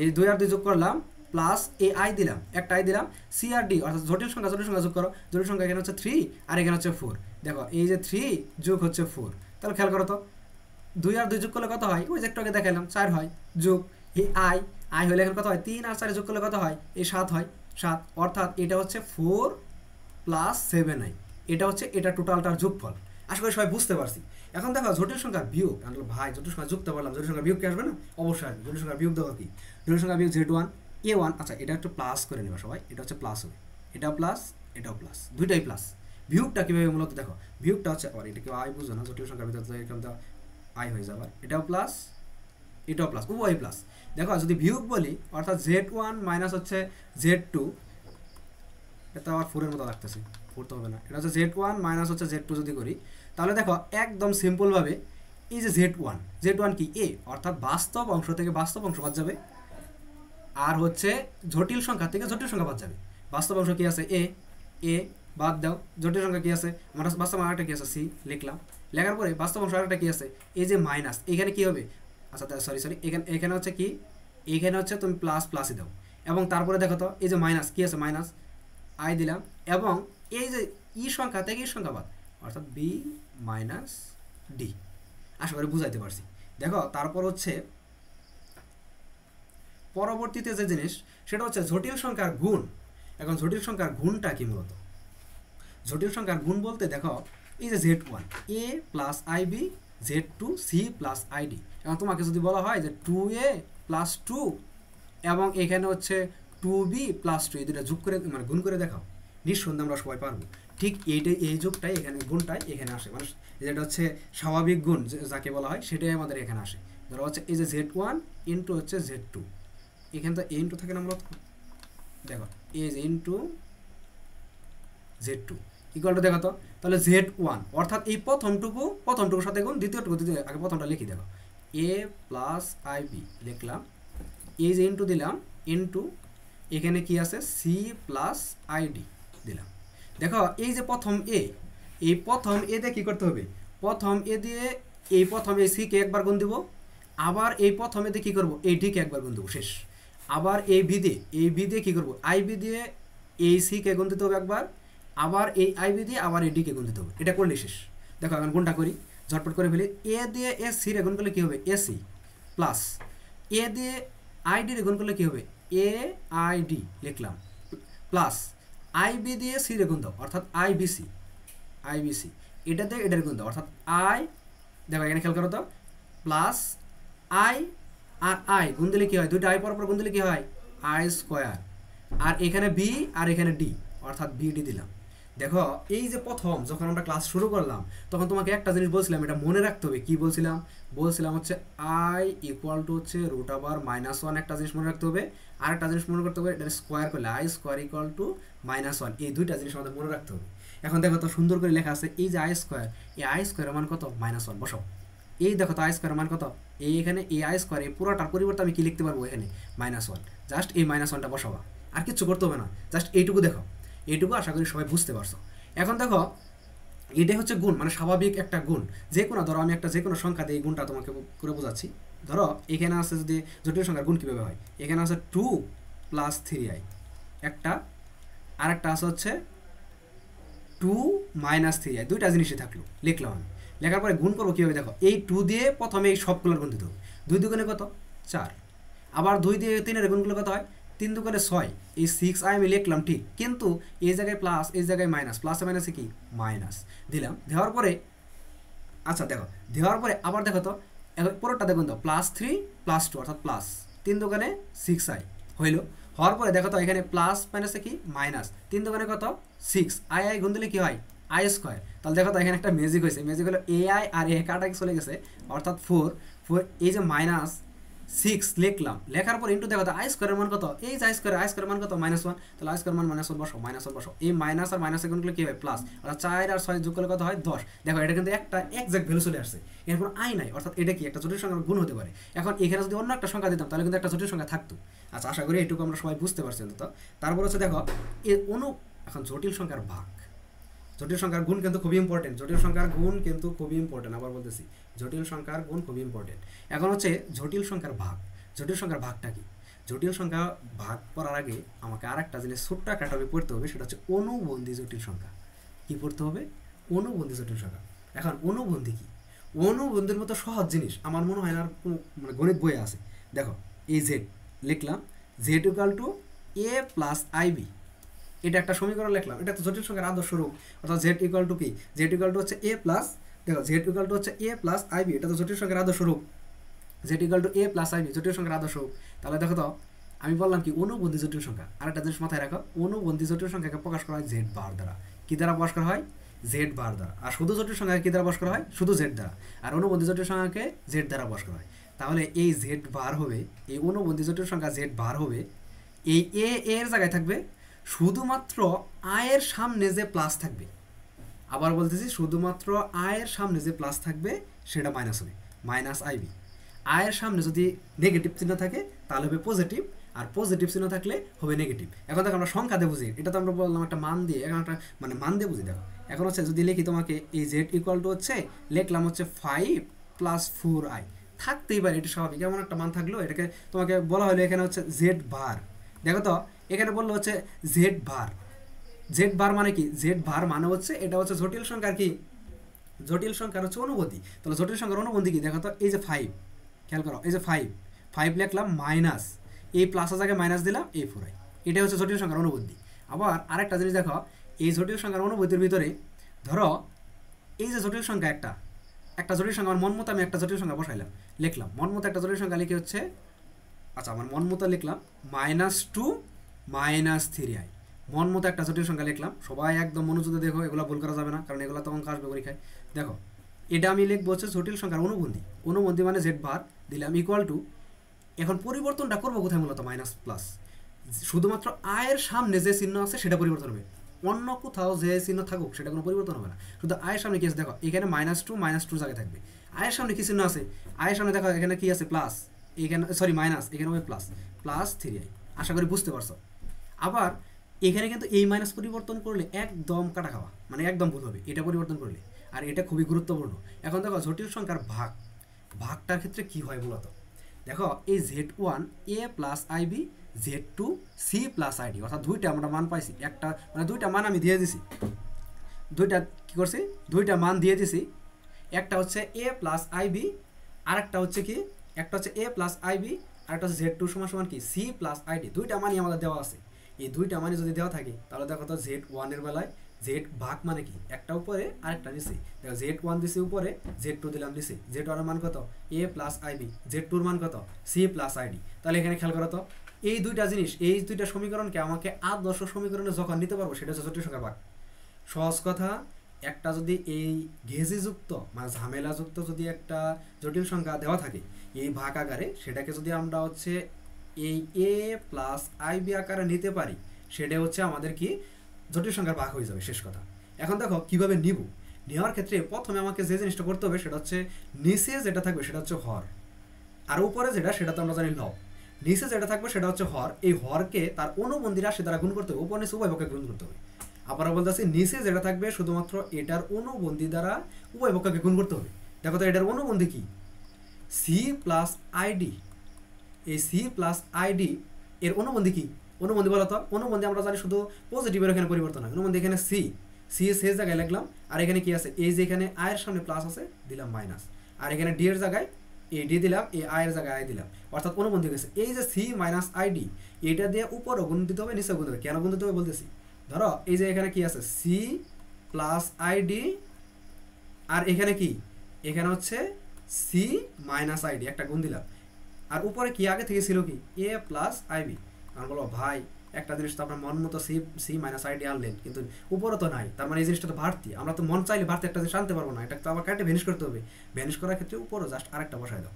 Speaker 1: এই 2 আর 2 যোগ করলাম প্লাস এই আই দিলাম, একটা আই দিলাম, সি আর ডি অর্থাৎ জটিল সংখ্যা যোগ করো, জটিল সংখ্যা এখানে হচ্ছে 3 আর এখানে হচ্ছে 4। দেখো এই যে 3 যোগ হচ্ছে 4, তাহলে খেয়াল করো তো 2 আর 2 যোগ করলে কত হয়, ওই যে একটু আগে দেখালাম 4 হয়, যোগ এই আই হলে এখন কত হয়, 3 আর 4 যোগ করলে কত হয়, এই 7 হয়, 7, অর্থাৎ এটা হচ্ছে 4 প্লাস 7i, এটা হচ্ছে এটা টোটালটার যোগফল। আশা করি সবাই বুঝতে পারছি। এখন দেখো জটিল সংখ্যার বিয়োগ, আমি ভাই জটিল সংখ্যা যুক্ত পারলাম, জটিল সংখ্যার বিয়োগ কি আসবে না, অবশ্যই আসবে। জটিল সংখ্যার বিয়োগ দেওয়া কি, জটিল সংখ্যার বিয়োগ z1 a1, আচ্ছা এটা একটু প্লাস করে নেবা সবাই, এটা হচ্ছে প্লাস হবে, এটাও প্লাস এটাও প্লাস, দুইটাই প্লাস। বিয়োগটা কীভাবে মূলত দেখো, বিয়োগটা হচ্ছে, আর এটা কেউ আই বুঝো না, জটিল সংখ্যার ভিতরে এরকম তো আই হয়ে যাবে, এটাও প্লাস এটাও প্লাস, উভয় প্লাস। দেখো যদি বিয়োগ বলি, অর্থাৎ z1 মাইনাস হচ্ছে z2, এটা আবার 4-এর মতো লাগতেছে, 4 তো হবে না, এটা হচ্ছে z1 মাইনাস হচ্ছে z2 যদি করি, তাহলে দেখো একদম সিম্পলভাবে এই যে z1 কি a, অর্থাৎ বাস্তব অংশ থেকে বাস্তব অংশ বাদ যাবে, আর হচ্ছে জটিল সংখ্যা থেকে জটিল সংখ্যা বাদ যাবে। বাস্তব অংশ কি আছে এ বাদ দাও, জটিল সংখ্যা কি আছে আমার বাস্তব আরেকটা কি আছে সি, লিখলাম, লেখার পরে বাস্তব অংশ আরেকটা কি আছে, এই যে মাইনাস, এখানে কি হবে, আচ্ছা সরি এখানে হচ্ছে কি, এখানে হচ্ছে তুমি প্লাসই দাও, এবং তারপরে দেখো তো এই যে মাইনাস কি আছে, মাইনাস আই দিলাম, এবং এই যে ই সংখ্যা থেকে ই সংখ্যা বাদ, অর্থাৎ বি মাইনাস ডি। আশা করি বুঝাইতে পারছি। দেখো তারপর হচ্ছে পরবর্তীতে যে জিনিস সেটা হচ্ছে জটিল সংখ্যার গুণ। এখন জটিল সংখ্যার গুণটা কি মূলত, জটিল সংখ্যার গুণ বলতে দেখো এই যে z1 a plus ib, z2 c plus id, এবং তোমাকে যদি বলা হয় যে 2a প্লাস 2 এবং এখানে হচ্ছে 2b প্লাস 2, এই দুটো যোগ করে মানে গুণ করে দেখাও, নিঃসন্দেহে আমরা সবাই পারবো। ঠিক এইটাই, এই যোগটাই এখানে, গুণটাই এখানে আসে, মানে যেটা হচ্ছে স্বাভাবিক গুণ যাকে বলা হয় সেটাই আমাদের এখানে আসে। ধরো হচ্ছে এই যে z1 ইন্টু হচ্ছে z2, এখানে তো a ইন্টু থাকে না মূলত, দেখো এই যে ইন্টু z2 ইকুয়াল টু দেখো তো, তাহলে z1 অর্থাৎ এই প্রথমটুকুর সাথে গুণ দ্বিতীয়টুকু, আগে প্রথমটা লিখি, দেখো a প্লাস ib লিখলাম, এই যে ইন্টু দিলাম, ইন্টু এখানে কি আছে c প্লাস id দিলাম। দেখো এই যে প্রথম এ, এই প্রথম এ দিয়ে কী করতে হবে, প্রথম এ দিয়ে এই প্রথম এই সিকে একবার গুণ দিব, আবার এই প্রথম এ দিয়ে কী করবো, এই ডিকে একবার গুণ দেবো, শেষ। আবার এই বি দিয়ে কী করবো, আই বি দিয়ে এই সিকে গুণ দিতে হবে একবার, আবার এই আই বি দিয়ে আবার এই ডিকে গুণ দিতে হবে, এটা করলে শেষ। দেখো এখন গুণটা করি, ঝটপট করে ফেলি। এ দিয়ে এস সি রে গুণ করলে কী হবে, এসি প্লাস এ দিয়ে আইডি রে গুণ করলে কী হবে, এ আই ডি লিখলাম, প্লাস আই বি দিয়ে সি রে গুণ দাও অর্থাৎ আইবিসি, আইবিসি এটাতে এটার গুণ দাও অর্থাৎ আই, দেখো এখানে খেয়াল করো তো, প্লাস আই আর আই গুণ দিলে কী হয়, দুইটা আই পরপর গুণ দিলে কী হয়, আই স্কোয়ার, আর এখানে বি আর এখানে ডি অর্থাৎ বিডি দিলাম। দেখো এই যে প্রথম যখন আমরা ক্লাস শুরু করলাম তখন তোমাকে একটা জিনিস বলছিলাম, এটা মনে রাখতে হবে। কি বলছিলাম, বলছিলাম হচ্ছে আই ইকুয়াল টু হচ্ছে রুট ওভার -1, একটা জিনিস মনে রাখতে হবে। আর একটা জিনিস মনে করতে হবে, এটা স্কোয়ার করলে আই স্কোয়ার ইকুয়াল টু -1, এই দুইটা জিনিস আমাদের মনে রাখতে হবে। এখন দেখো তো সুন্দর করে লেখা আছে, এই যে আই স্কোয়ার, এই আই স্কোয়ারের মান কত, -1 বসাও। এই দেখো তো আই স্কোয়ারের মান কত, এই এখানে এই আই স্কোয়ার, এই পুরোটার পরিবর্তে আমি কি লিখতে পারবো, এখানে -1, জাস্ট এই -1টা বসাবা, আর কিচ্ছু করতে হবে না, জাস্ট এইটুকু দেখো, এইটুকু আশা করি সবাই বুঝতে পারছো। এখন দেখো এটাই হচ্ছে গুণ, মানে স্বাভাবিক একটা গুণ। যে কোনো ধরো আমি একটা যে কোনো সংখ্যা দিয়ে এই গুণটা তোমাকে করে বোঝাচ্ছি। ধরো এখানে আছে যদি জটিল সংখ্যার গুণ কীভাবে হয়, এখানে আছে 2 + 3i একটা, আর একটা আছে হচ্ছে 2 - 3i, দুইটা জিনিসই থাকলো, লিখলাম আমি। লেখার পরে গুণ করবো কীভাবে, দেখো এই 2 দিয়ে প্রথমে এই সবগুলোর গুণ দিতে হবে, 2 দুগুণে কত 4, আবার 2 দিয়ে 3-এর গুণগুলো কত হয়, 3 দুগুণে 6, এই 6i আমি লিখলাম ঠিক, কিন্তু এই জায়গায় প্লাস এই জায়গায় মাইনাস, প্লাসে মাইনাসে কি মাইনাস দিলাম। দেওয়ার পরে আচ্ছা দেখো, দেওয়ার পরে আবার দেখো তো পুরোটা দেখুন তো, +3 + 2 অর্থাৎ প্লাস 3 দুগুণে 6i হইল। হওয়ার পরে দেখো তো এখানে প্লাস মাইনাসে কি মাইনাস, 3 দুগুণে কত 6, আই গুণ দিলে কি হয় আই স্কোয়ার। তাহলে দেখো তো এখানে একটা ম্যাজিক হয়েছে, ম্যাজিক হলো এআই আর এ কাটা চলে গেছে অর্থাৎ 4, এই যে -6 লিখলাম, লেখার পর ইন্টু দেখো তো আই স্কোয়ারের মান কত, এই যে আই স্কোয়ারের মান কত -1, তাহলে আই স্কোয়ার মান -1 বসো, -1 বসো, এই মাইনাস আর মাইনাসের গুণগুলো কী হয় প্লাস, অর্থাৎ 4 আর 6 যোগ করলে কত হয় 10। দেখো এটা কিন্তু একটা এক্সাক্ট ভ্যালু চলে আসছে, এর কোনো আই নাই, অর্থাৎ এটা কি একটা জটিল সংখ্যার গুণ হতে পারে। এখন এখানে যদি অন্য একটা সংখ্যা দিতাম তাহলে কিন্তু একটা জটিল সংখ্যা থাকতো। আচ্ছা আশা করি এইটুকু আমরা সবাই বুঝতে পারছি অন্তত। তারপর হচ্ছে দেখো এর এখন জটিল সংখ্যার ভাগ, জটিল সংখ্যার গুণ কিন্তু খুবই ইম্পর্টেন্ট, জটিল সংখ্যার গুণ কিন্তু খুবই ইম্পর্টেন্ট, আবার বলতেছি জটিল সংখ্যার গুণ খুবই ইম্পর্টেন্ট। এখন হচ্ছে জটিল সংখ্যার ভাগ, জটিল সংখ্যার ভাগটা কি, জটিল সংখ্যা ভাগ করার আগে আমাকে আর একটা জিনিস ছোট্ট একটা টপিক পড়তে হবে, সেটা হচ্ছে অনুবন্ধী জটিল সংখ্যা। কী পড়তে হবে, অনুবন্ধী জটিল সংখ্যা। এখন অনুবন্ধী কি, অনুবন্ধীর মতো সহজ জিনিস আমার মনে হয় না আর কোনো মানে গণিত বইয়ে আছে। দেখো এই জেড লিখলাম, z equal to a plus i b, এটা একটা সমীকরণ লিখলাম, এটা তো জটিল সংখ্যার আদর্শ রূপ, অর্থাৎ জেড ইকুয়াল টু কি, জেড ইকুয়াল টু হচ্ছে এ প্লাস, দেখো জেড ইকুয়াল টু হচ্ছে এ প্লাস আইবি, এটা তো জটিল সংখ্যার আদর্শ রূপ, z equal to a plus i b জটিল সংখ্যার আদর্শ রূপ। তাহলে দেখো তো আমি বললাম কি অনুবন্ধী জটিল সংখ্যা, আর একটা জিনিস মাথায় রাখো, অনুবন্ধী জটিল সংখ্যাকে প্রকাশ করা হয় জেড বার দ্বারা। কী দ্বারা প্রকাশ করা হয়, জেড বার দ্বারা। আর শুধু জটিল সংখ্যাকে কী দ্বারা প্রকাশ করা হয়, শুধু জেড দ্বারা। আর অনুবন্ধী জটিল সংখ্যাকে জেড দ্বারা প্রকাশ করা হয়। তাহলে এই জেড বার হবে, এই অনুবন্ধী জটিল সংখ্যা জেড বার হবে, এই এ এর জায়গায় থাকবে শুধুমাত্র আয়ের সামনে যে প্লাস থাকবে, আবার বলতেছি শুধুমাত্র আয়ের সামনে যে প্লাস থাকবে সেটা মাইনাস হবে, মাইনাস আইবি। আয়ের সামনে যদি নেগেটিভ চিহ্ন থাকে তাহলে হবে পজিটিভ, আর পজিটিভ চিহ্ন থাকলে হবে নেগেটিভ। এখন দেখো আমরা সংখ্যা দিয়ে বুঝি, এটা তো আমরা বললাম একটা মান দিয়ে, এখন একটা মানে মান দিয়ে বুঝি। দেখো এখন হচ্ছে যদি লিখি তোমাকে এই জেড ইকুয়াল টু হচ্ছে লিখলাম হচ্ছে 5 + 4i, থাকতেই পারে, এটা স্বাভাবিক, এমন একটা মান থাকলো, এটাকে তোমাকে বলা হলো এখানে হচ্ছে জেড বার। দেখো তো এখানে বললো হচ্ছে জেড বার, জেড বার মানে কি, জেড বার মানে হচ্ছে এটা হচ্ছে জটিল সংখ্যার কি, জটিল সংখ্যার হচ্ছে অনুবন্ধী। তাহলে জটিল সংখ্যার অনুবন্ধী কি, দেখো তো এই যে 5, খেয়াল করো এই যে 5 লিখলাম মাইনাস, এই প্লাসের জায়গায় মাইনাস দিলাম এই 4i, এটাই হচ্ছে জটিল সংখ্যার অনুবন্ধী। আবার আরেকটা জিনিস দেখো, এই জটিল সংখ্যার অনুবন্ধীর ভিতরে ধরো এই যে জটিল সংখ্যা একটা জটিল সংখ্যা আমার মন মতো আমি একটা জটিল সংখ্যা বসাইলাম, লিখলাম মন মতো একটা জটিল সংখ্যা লিখে হচ্ছে, আচ্ছা আমার মন মতো লিখলাম -2 - 3i, মন মতো একটা জটিল সংখ্যা লিখলাম। সবাই একদম মনোযোগে দেখো, এগুলো ভুল করা যাবে না, কারণ এগুলো তো অঙ্ক আসবে পরীক্ষায়। দেখো এটা আমি লিখবো হচ্ছে জটিল সংখ্যার অনুবন্ধী, অনুবন্ধী মানে জেড বার দিলাম ইকুয়াল টু, এখন পরিবর্তনটা করবো কোথায়, মূলত মাইনাস প্লাস, শুধুমাত্র আয়ের সামনে যে চিহ্ন আছে সেটা পরিবর্তন হবে, অন্য কোথাও যে চিহ্ন থাকুক সেটা কোনো পরিবর্তন হবে না, শুধু আয়ের সামনে কি আছে দেখো, এখানে -2 জায়গায় থাকবে, আয়ের সামনে কি চিহ্ন আছে, আয়ের সামনে দেখো এখানে কি আছে প্লাস, এখানে সরি মাইনাস, এখানে হবে প্লাস 3i, আশা করি বুঝতে পারছো। আবার এখানে কিন্তু এই মাইনাস পরিবর্তন করলে একদম কাটা খাওয়া, মানে একদম ভুল হবে এটা পরিবর্তন করলে, আর এটা খুবই গুরুত্বপূর্ণ। এখন দেখো জটিল সংখ্যার ভাগটার ক্ষেত্রে কি হয় মূলত, দেখো এই Z1 A plus i b, Z2 C plus i d, অর্থাৎ দুইটা আমরা মান পাইছি, একটা মানে দুইটা মান আমি দিয়ে দিছি, দুইটা কী করছি, দুইটা মান দিয়ে দিছি, একটা হচ্ছে A প্লাস আইবি, আর একটা হচ্ছে কি, একটা হচ্ছে A প্লাস আইবি, আর একটা হচ্ছে Z2 সমান সমান কি C প্লাস আইডি, দুইটা মানই আমাদের দেওয়া আছে। এই দুইটা মানে যদি দেওয়া থাকে তাহলে দেখো তো Z1 এর বেলায় জেড ভাগ মানে কি, একটা উপরে আরেকটা নিচে, দেখো Z1 দিছি উপরে, Z2 দিলাম নিচে, Z1 এর মান কত A প্লাস আইবি, Z2 এর মান কত C প্লাস আইডি। তাহলে এখানে খেয়াল করো তো এই দুইটা জিনিস, এই দুইটা সমীকরণকে আমাকে আদর্শ সমীকরণে যখন নিতে পারবো সেটা হচ্ছে জটিল সংখ্যার ভাগ। সহজ কথা, একটা যদি এই ঘেঁজিযুক্ত মানে ঝামেলাযুক্ত যদি একটা জটিল সংখ্যা দেওয়া থাকে এই ভাগ আকারে, সেটাকে যদি আমরা হচ্ছে এই এ প্লাস আইবি আকারে নিতে পারি, সেটা হচ্ছে আমাদের কি জটিল সংখ্যার ভাগ হয়ে যাবে, শেষ কথা। এখন দেখো কিভাবে নিব, নেওয়ার ক্ষেত্রে প্রথমে আমাকে যে জিনিসটা করতে হবে সেটা হচ্ছে নিচে যেটা থাকবে সেটা হচ্ছে হর, আর উপরে যেটা সেটা তো আমরা জানি লব। নিচে যেটা থাকবে সেটা হচ্ছে হর, এই হরকে তার অনুবন্ধী রাশি দ্বারা গুণ করতে হবে, উপর নিচে উভয় পক্ষে গুণ করতে হবে। আবার বলতেছি নিচে যেটা থাকবে শুধুমাত্র এটার অনুবন্ধী দ্বারা উভয় পক্ষকে গুণ করতে হবে। দেখো তো এটার অনুবন্ধী কি, সি প্লাস আইডি, এই সি প্লাস আইডি এর অনুবন্ধী কি, অনুবন্ধী বলো তো, অনুবন্ধী আমরা জানি শুধু পজিটিভের এখানে পরিবর্তন হয়, অনুবন্ধী এখানে সি, সি সে জায়গায় লিখলাম, আর এখানে কি আছে, এই যে এখানে আয়ের সামনে প্লাস আছে দিলাম মাইনাস, আর এখানে ডি এর জায়গায় এই ডি দিলাম, এই আয়ের জায়গায় আই দিলাম, অর্থাৎ অনুবন্ধী গেছে। এই যে সি মাইনাস আইডি এটা দিয়ে উপরও গুণ দিতে হবে, নিচে গুণ দিতে হবে, কেন গুণ দিতে হবে বলতেছি। ধরো এই যে এখানে কি আছে সি প্লাস আইডি, আর এখানে কি, এখানে হচ্ছে সি মাইনাস আইডি, একটা গুণ দিলাম, আর উপরে কি আগে থেকে ছিল কি এ প্লাস আইবি। আমার বলো ভাই একটা জিনিস তো আপনার মন মতো সি সি মাইনাস আইডি আনলেন, কিন্তু উপরে তো নাই, তার মানে এই জিনিসটা তো বাড়তি, আমরা তো মন চাইলে বাড়তি একটা জিনিস আনতে পারবো না, এটা তো আবার কাটে ভ্যানিশ করতে হবে। ভ্যানিশ করার ক্ষেত্রে উপরে জাস্ট আরেকটা বসাই দাও,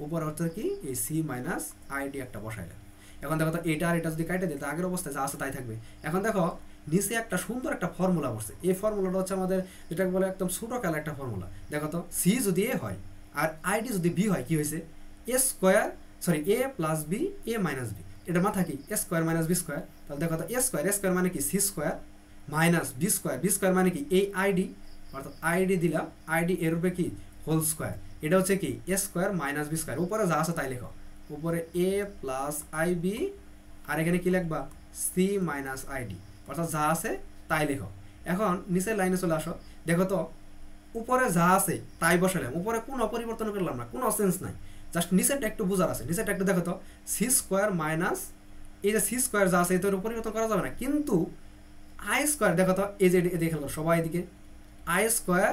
Speaker 1: উপরে অর্থাৎ কি এই সি মাইনাস আইডি একটা বসাই দাও। এখন দেখো তো এটা আর এটা যদি কাটে দিই তো আগের অবস্থায় যা আছে তাই থাকবে। এখন দেখো নিচে একটা সুন্দর একটা ফর্মুলা বসছে, এই ফর্মুলাটা হচ্ছে আমাদের যেটাকে বলে একদম ছোটোকালে একটা ফর্মুলা। দেখো তো সি যদি এ হয় আর আইডি যদি বি হয়, কি হয়েছে a square, sorry a plus b a minus b, এটা মাথা কি a square minus b square. তাহলে দেখো তো এ স্কোয়ার মানে কি c square minus b square মানে কি এই আইডি, অর্থাৎ আইডি দিলাম, আইডি এর উপরে কি হোল স্কোয়ার, এটা হচ্ছে কি a square minus b square, উপরে যা আছে তাই লেখো, উপরে এ প্লাস আইবি, আর এখানে কি লিখবা সি মাইনাস আইডি, অর্থাৎ যা আছে তাই লেখো। এখন নিচের লাইনে চলে আসো, দেখো তো উপরে যা আছে তাই বসালাম, উপরে কোনো পরিবর্তন করলাম না, কোনো সেন্স নাই, জাস্ট নিচেরটা একটু বোঝার আছে, নিচেরটা একটু দেখো তো সি স্কোয়ার মাইনাস এই যে সি স্কোয়ার যা আছে এটার পরিবর্তন করা যাবে না, কিন্তু আই স্কোয়ার দেখো তো এই যে দেখে সবাই এদিকে আই স্কোয়ার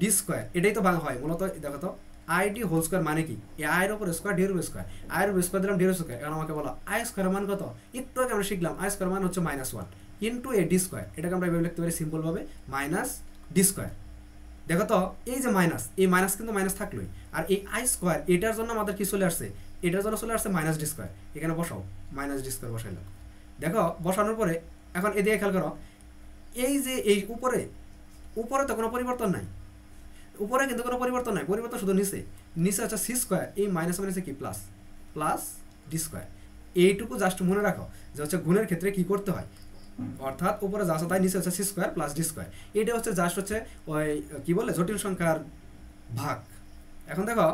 Speaker 1: ডি স্কোয়ার, এটাই তো ভাঙা হয় মূলত। দেখো তো আই ডি হোল স্কোয়ার মানে কি এই আয়ের উপর স্কোয়ার ডি এর উপর স্কোয়ার, আয়ের উপর স্কোয়ার দিলাম ডি এর স্কোয়ার। এখন আমাকে বলো আই স্কোয়ার মান কত, একটু আগে আমরা শিখলাম আই স্কোয়ার মান হচ্ছে -1 ইন্টু এ ডি স্কোয়ার, এটাকে আমরা এভাবে লিখতে পারি সিম্পলভাবে মাইনাস ডি স্কোয়ার। দেখো তো এই যে মাইনাস, এই মাইনাস কিন্তু মাইনাস থাকলোই, আর এই আই স্কোয়ার এটার জন্য আমাদের কি চলে আসছে, এটার জন্য চলে আসছে মাইনাস ডি স্কোয়ার, এখানে বসাও মাইনাস ডি স্কোয়ার বসাইলাম। দেখো বসানোর পরে এখন এদিকে খেয়াল করো, এই যে এই উপরে উপরে তো কোনো পরিবর্তন নাই, উপরে কিন্তু কোনো পরিবর্তন নাই, পরিবর্তন শুধু নিচে, নিচে হচ্ছে সি স্কোয়ার, এই মাইনাস মাইনাসে কি প্লাস প্লাস ডি স্কোয়ার। এইটুকু জাস্ট মনে রাখো যে হচ্ছে গুণের ক্ষেত্রে কি করতে হয়, অর্থাৎ উপরে যা আছে তাই নিচে হচ্ছে c square plus d square, এটা হচ্ছে জাস্ট হচ্ছে ওই কী বলে জটিল সংখ্যার ভাগ। এখন দেখো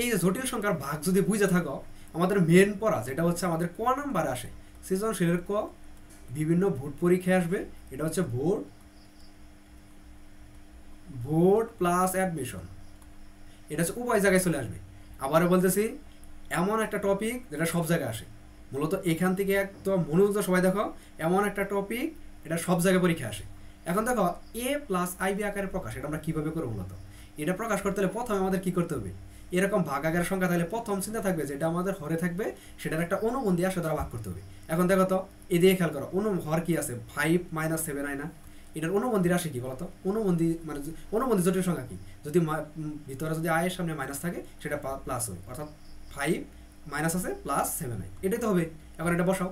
Speaker 1: এই যে জটিল সংখ্যার ভাগ যদি বুঝে থাকো, আমাদের মেন পড়া যেটা হচ্ছে আমাদের ক নাম্বারে আসে সৃজনশীলের ক, বিভিন্ন ভোট পরীক্ষায় আসবে, এটা হচ্ছে ভোট প্লাস অ্যাডমিশন, এটা হচ্ছে উভয় জায়গায় চলে আসবে। আবারও বলতেছি এমন একটা টপিক যেটা সব জায়গায় আসে, মূলত এখান থেকে একদম মনোযোগ সবাই দেখো, এমন একটা টপিক এটা সব জায়গায় পরীক্ষা আসে। এখন দেখো এ প্লাস আইবি আকারে প্রকাশ, এটা আমরা কীভাবে করবো মূলত, এটা প্রকাশ করতে হলে প্রথমে আমাদের কী করতে হবে, এরকম ভাগ আকারের সংখ্যা থাকলে প্রথম চিন্তা থাকবে যেটা আমাদের হরে থাকবে সেটার একটা অনুবন্ধী আসে দ্বারা ভাগ করতে হবে। এখন দেখো তো এদিকে খেয়াল করো, হর কি আছে 5 - 7 হয় না, এটার অনুবন্ধী রাশি কি বলতো, অনুবন্ধী মানে অনুবন্ধী জটিল সংখ্যা কি, যদি ভিতরে যদি আয়ের সামনে মাইনাস থাকে সেটা প্লাস হবে, অর্থাৎ 5 মাইনাস আছে প্লাস 7 হয়, এটাই তো হবে। এখন এটা বসাও,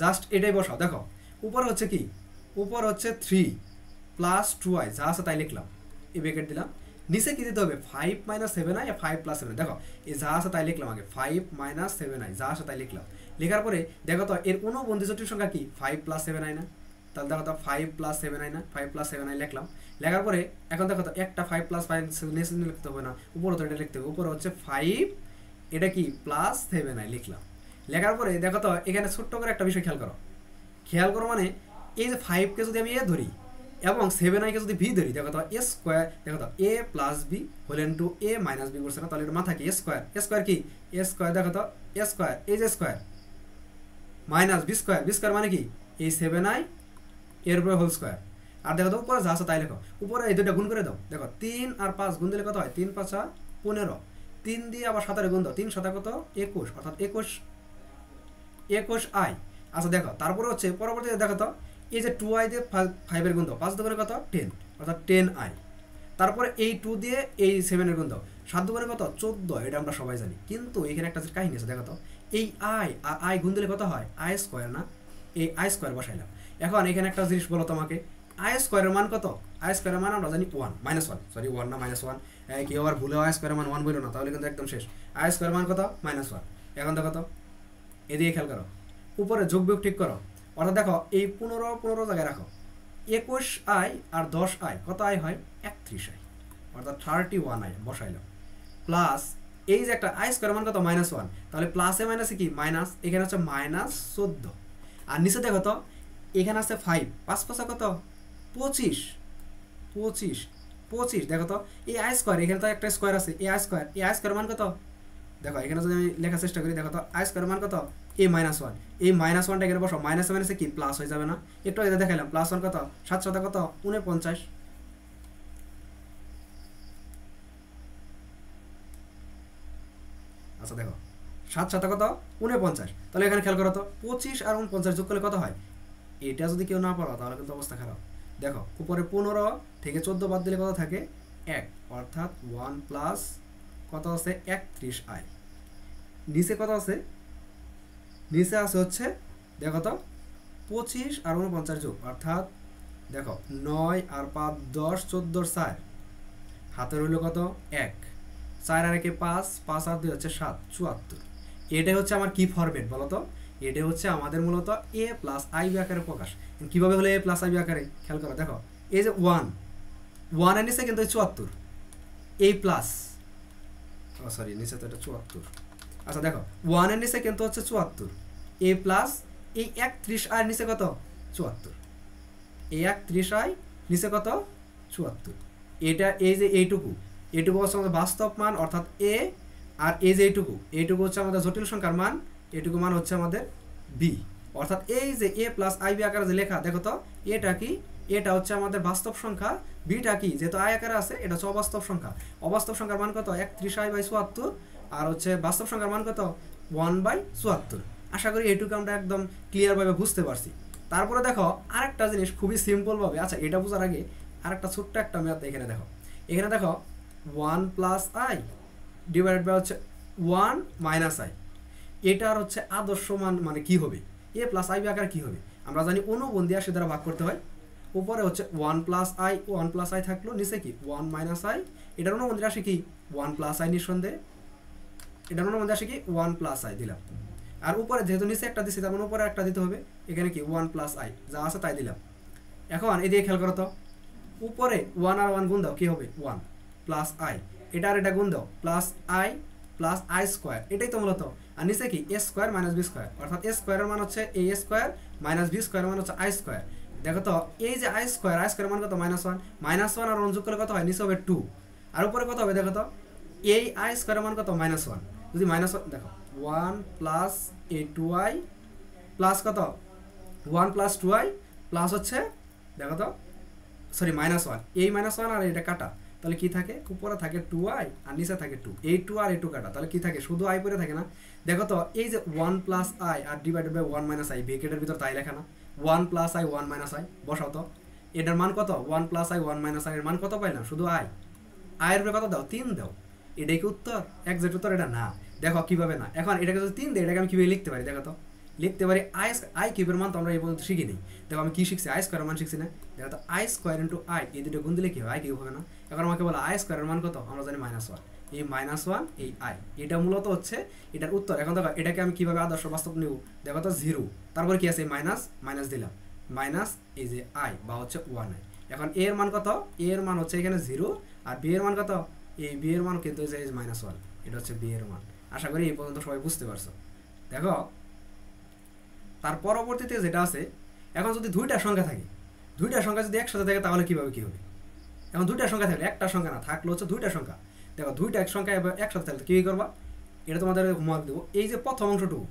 Speaker 1: জাস্ট এটাই বসাও। দেখো উপরে হচ্ছে কি, উপর হচ্ছে 3 + 2i যা আছে তাই লিখলাম, এই ব্র্যাকেট দিলাম, নিচে কি দিতে হবে 5 - 7i আর 5 + 7i। দেখো এই যা আছে তাই লিখলাম আগে 5 - 7i যা আছে তাই লিখলাম। লেখার পরে দেখো তো এর অনুবন্ধী জটিল সংখ্যা কি 5 + 7i না, তাহলে দেখো তো 5 + 7i না, 5 + 7i লিখলাম। লেখার পরে এখন দেখো তো একটা 5 + 5 নিচে লিখতে হবে না, উপরে তো এটা লিখতে হবে। উপরে হচ্ছে 5 এটা কি +7i লিখলাম। লেখার পরে দেখো তো এখানে ছোট্ট করে একটা বিষয় খেয়াল করো মানে এই যে 5কে যদি আমি এ ধরি এবং 7i-কে যদি ভি ধরি, দেখো তো এ স্কোয়ার, দেখো তো a + b whole into a - b করছে না, তাহলে এটা মাথা কি এ স্কোয়ার, এ স্কোয়ার কি এ স্কোয়ার, দেখো তো এ স্কোয়ার এই যে square minus b square, b square মানে কি এই 7i এর উপরে হোল স্কোয়ার। আর দেখো তো উপরে যা আছে তাই লেখো, উপরে এই দুটো গুণ করে দাও। দেখো 3 আর 5 গুণ দিলে কত হয় 3 × 5 = 15, 3 দিয়ে আবার 7 গুণ দাও, 3 × 7 কত 21, অর্থাৎ 21i। আচ্ছা দেখো তারপরে হচ্ছে পরবর্তীতে দেখো তো এই যে 2i দিয়ে 5 এর গুণ দাও, 5 দুগুণে কত 10, অর্থাৎ 10i। তারপরে এই 2 দিয়ে এই 7 এর গুণ দাও, 7 দুগুণে কত 14, এটা আমরা সবাই জানি। কিন্তু এখানে একটা কাহিনী আছে, দেখো তো এই i আর i গুণ দিলে কত হয় i স্কোয়ার না, এই i স্কোয়ার বসাইলাম। এখন এখানে একটা জিনিস বলো তোমাকে, i স্কোয়ারের মান কত, i স্কোয়ারের মান আমরা জানি 1 - 1, সরি 1 না -1, কেউ আবার ভুলে i স্কোয়ারের মান 1 বলো না, তাহলে কিন্তু একদম শেষ। i স্কোয়ারের মান কত -1। এখন দেখো তো এদিকে খেয়াল করো, উপরে যোগ বিয়োগ ঠিক করো, অর্থাৎ দেখো এই 15 জায়গায় রাখো, 21i আর 10i কত i হয় 31i, অর্থাৎ 31i বসাইলাম। প্লাস এই যে একটা i স্কোয়ার মান কত -1, তাহলে প্লাসে মাইনাসে কি মাইনাস, এখানে হচ্ছে -14। আর নিচে দেখো তো এখানে আছে 5, 5 × 5 কত 25, 25 দেখো তো এই i স্কোয়ার, এখানে তো একটা স্কোয়ার আছে, এই i স্কোয়ার মান কত, দেখো এখানে যদি আমি লেখার চেষ্টা করি, দেখো তো i স্কোয়ার মান কত এই -1, এই -1টা এখানে বসো, মাইনাসে মাইনাসে কি প্লাস হয়ে যাবে না, একটু আগে দেখাইলাম +1 কত 7 × 7 কত 49। আচ্ছা দেখো 7 × 7 কত 49, তাহলে এখানে খেয়াল করো তো 25 আর 49 যোগ করলে কত হয়, এটা যদি কেউ না পারো তাহলে কিন্তু অবস্থা খারাপ। দেখো উপরে 15 থেকে 14 বাদ দিলে কত থাকে 1, অর্থাৎ 1 প্লাস কত আছে 31i। নিচে কত আছে, নিচে আছে হচ্ছে দেখো তো 25 আর 49 যোগ, অর্থাৎ দেখো 9 আর 5 10, 14 4, হাতে রইল কত 1, 4 আর 1 5, 5 আর 2 হচ্ছে 7, 74। এটাই হচ্ছে আমার কি ফরম্যাট বলো তো, এটা হচ্ছে আমাদের মূলত a + i আকারে প্রকাশ। কিভাবে হলো a + i আকারে, খেয়াল করো, দেখো এই যে 1 এর নিচে কিন্তু 74, এই প্লাস সরি নিচে তো এটা 74। আচ্ছা দেখো 1 এর নিচে কিন্তু হচ্ছে 74, a প্লাস এই 31i নিচে কত 74, এই 31i নিচে কত 74। এটা এই যে এইটুকু হচ্ছে আমাদের বাস্তব মান, অর্থাৎ a, আর এই যে এইটুকু হচ্ছে আমাদের জটিল সংখ্যার মান, এইটুকু মান হচ্ছে আমাদের b, অর্থাৎ এই যে a + ib আকারে যে লেখা, দেখো তো এটা কি, এটা হচ্ছে আমাদের বাস্তব সংখ্যা, বিটা কি যেহেতু i আকারে আছে এটা হচ্ছে অবাস্তব সংখ্যা। অবাস্তব সংখ্যার মান কত 31i/74, আর হচ্ছে বাস্তব সংখ্যার মান কত 1/74। আশা করি এইটুকু আমরা একদম ক্লিয়ারভাবে বুঝতে পারছি। তারপরে দেখো আরেকটা জিনিস খুবই সিম্পলভাবে, আচ্ছা এটা বোঝার আগে আরেকটা ছোট্ট একটা ম্যাথ এখানে দেখো 1 + i ডিভাইডেড বাই হচ্ছে 1 - i, এটার হচ্ছে আদর্শ মান মানে কি হবে, a + i আকার কি হবে, আমরা জানি অনুবন্ধী রাশি দ্বারা ভাগ করতে হয়। উপরে হচ্ছে 1 + i থাকলো, নিচে কি 1 - i, এটার অনুবন্ধী রাশি কি 1 + i, নিঃসন্দেহে এটার অনুবন্ধী রাশি কি 1 + i দিলাম। আর উপরে যেহেতু নিচে একটা দিচ্ছি তার মানে উপরে একটা দিতে হবে, এখানে কি 1 + i যা আছে তাই দিলাম। এখন এদিকে খেয়াল করো তো, উপরে 1 আর 1 গুণ দাও কি হবে 1 + i, এটা আর এটা গুণ দাও +i + i স্কোয়ার, এটাই তো মূলত। আর নিচে কি a স্কোয়ার - b স্কোয়ার, অর্থাৎ a স্কোয়ারের মান হচ্ছে a স্কোয়ার - b স্কোয়ারের মান হচ্ছে i স্কোয়ার। দেখো তো এই যে i স্কোয়ার মান কত -1 আর 1 যোগ করলে কত হয়, নিচে হবে 2, আর উপরে কত হবে দেখো তো এই i স্কোয়ারের মান কত -1, যদি -1 দেখো 1 + a2i প্লাস কত 1 + 2i প্লাস হচ্ছে দেখো তো সরি -1, এই -1 আর এটা কাটা, তাহলে কি থাকে উপরে থাকে 2i আর নিচে থাকে 2, এই 2 আর এই 2 কাটা, তাহলে কি থাকে শুধু i পরে থাকে না। দেখো তো এই যে 1 + i আর ডিভাইডেড বাই 1 - i, ব্র্যাকেটের ভিতর তাই লেখা না, 1 + i 1 - i বসাও তো, এটার মান কত 1 + i 1 - i এর মান কত পাইলাম, শুধু i এর উপরে কত দাও 3 দাও, এটাই কি উত্তর, এক্সাক্ট উত্তর এটা না। দেখো কিভাবে না, এখন এটাকে যদি 3 দেই এটাকে আমি কিভাবে লিখতে পারি, দেখো তো লিখতে পারি আই কিউবের মান তো আমরা এই পর্যন্ত শিখি নেই। দেখো আমি কি শিখছি, আই স্কোয়ারের মান শিখছি না। দেখো তো আই স্কোয়ার ইন্টু আই, এই দুটো গুণ দিলে কি হয়, আই কিউব হবে না। এখন আমাকে বলো আই স্কোয়ারের মান কত, আমরা জানি -1, এই -1 এই আই, এটা মূলত হচ্ছে এটার উত্তর। এখন দেখো এটাকে আমি কিভাবে আদর্শ বাস্তব নেব, দেখো তো 0, তারপরে কি আছে মাইনাস মাইনাস দিলাম, মাইনাস এই যে আই বা হচ্ছে 1i। এখন এর মান কত, এর মান হচ্ছে এখানে 0, আর বি এর মান কত, এই বি এর মান কিন্তু -1, এটা হচ্ছে বি এর মান। আশা করি এই পর্যন্ত সবাই বুঝতে পারছো। দেখো তার পরবর্তীতে যেটা আছে, এখন যদি দুইটা সংখ্যা থাকে, দুইটা সংখ্যা যদি একসাথে থাকে তাহলে কীভাবে কী হবে। এখন দুইটা সংখ্যা থাকলে, একটা সংখ্যা না থাকলে হচ্ছে দুইটা সংখ্যা। দেখো দুইটা এক সংখ্যা একসাথে থাকলে কী করবা, এটা তোমাদের হোমওয়ার্ক দেবো। এই যে প্রথম অংশটুকু,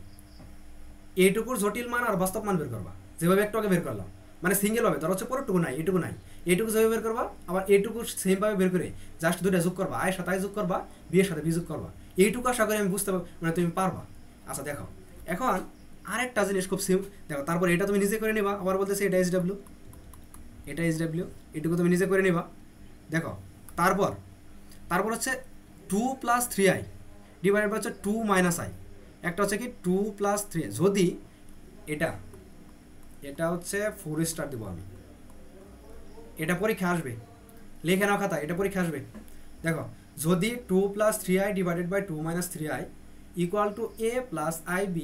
Speaker 1: এইটুকুর জটিল মান আর বাস্তব মান বের করবা, যেভাবে একটু আগে বের করলাম, মানে সিঙ্গেলভাবে। ধর হচ্ছে পরেরটুকু নাই, এইটুকু নাই, এইটুকু যেভাবে বের করবা, আবার এইটুকু সেমভাবে বের করে জাস্ট দুইটা যোগ করবা, আয়ের সাথে আয় যোগ করবা, বিয়ের সাথে বি যোগ করবা। এইটুকু আশা করি আমি বুঝতে মানে তুমি পারবা। আচ্ছা দেখো এখন আরেকটা জিনিস খুব দেখো, তারপর এটা তুমি নিজে করে নিবা, আবার বলতেছে এটা SW, এটা SW, এটুকু তুমি নিজে করে নিবা। দেখো তারপর হচ্ছে 2 + 3i ডিভাইডেড বাই হচ্ছে 2 - i, একটা হচ্ছে কি 2 + 3i। যদি এটা হচ্ছে 4 স্টার দেবো আমি, এটা পরীক্ষা আসবে, লিখে নাও খাতা, এটা পরীক্ষা আসবে। দেখো যদি 2 + 3i divided by 2 - 3i equal to a + ib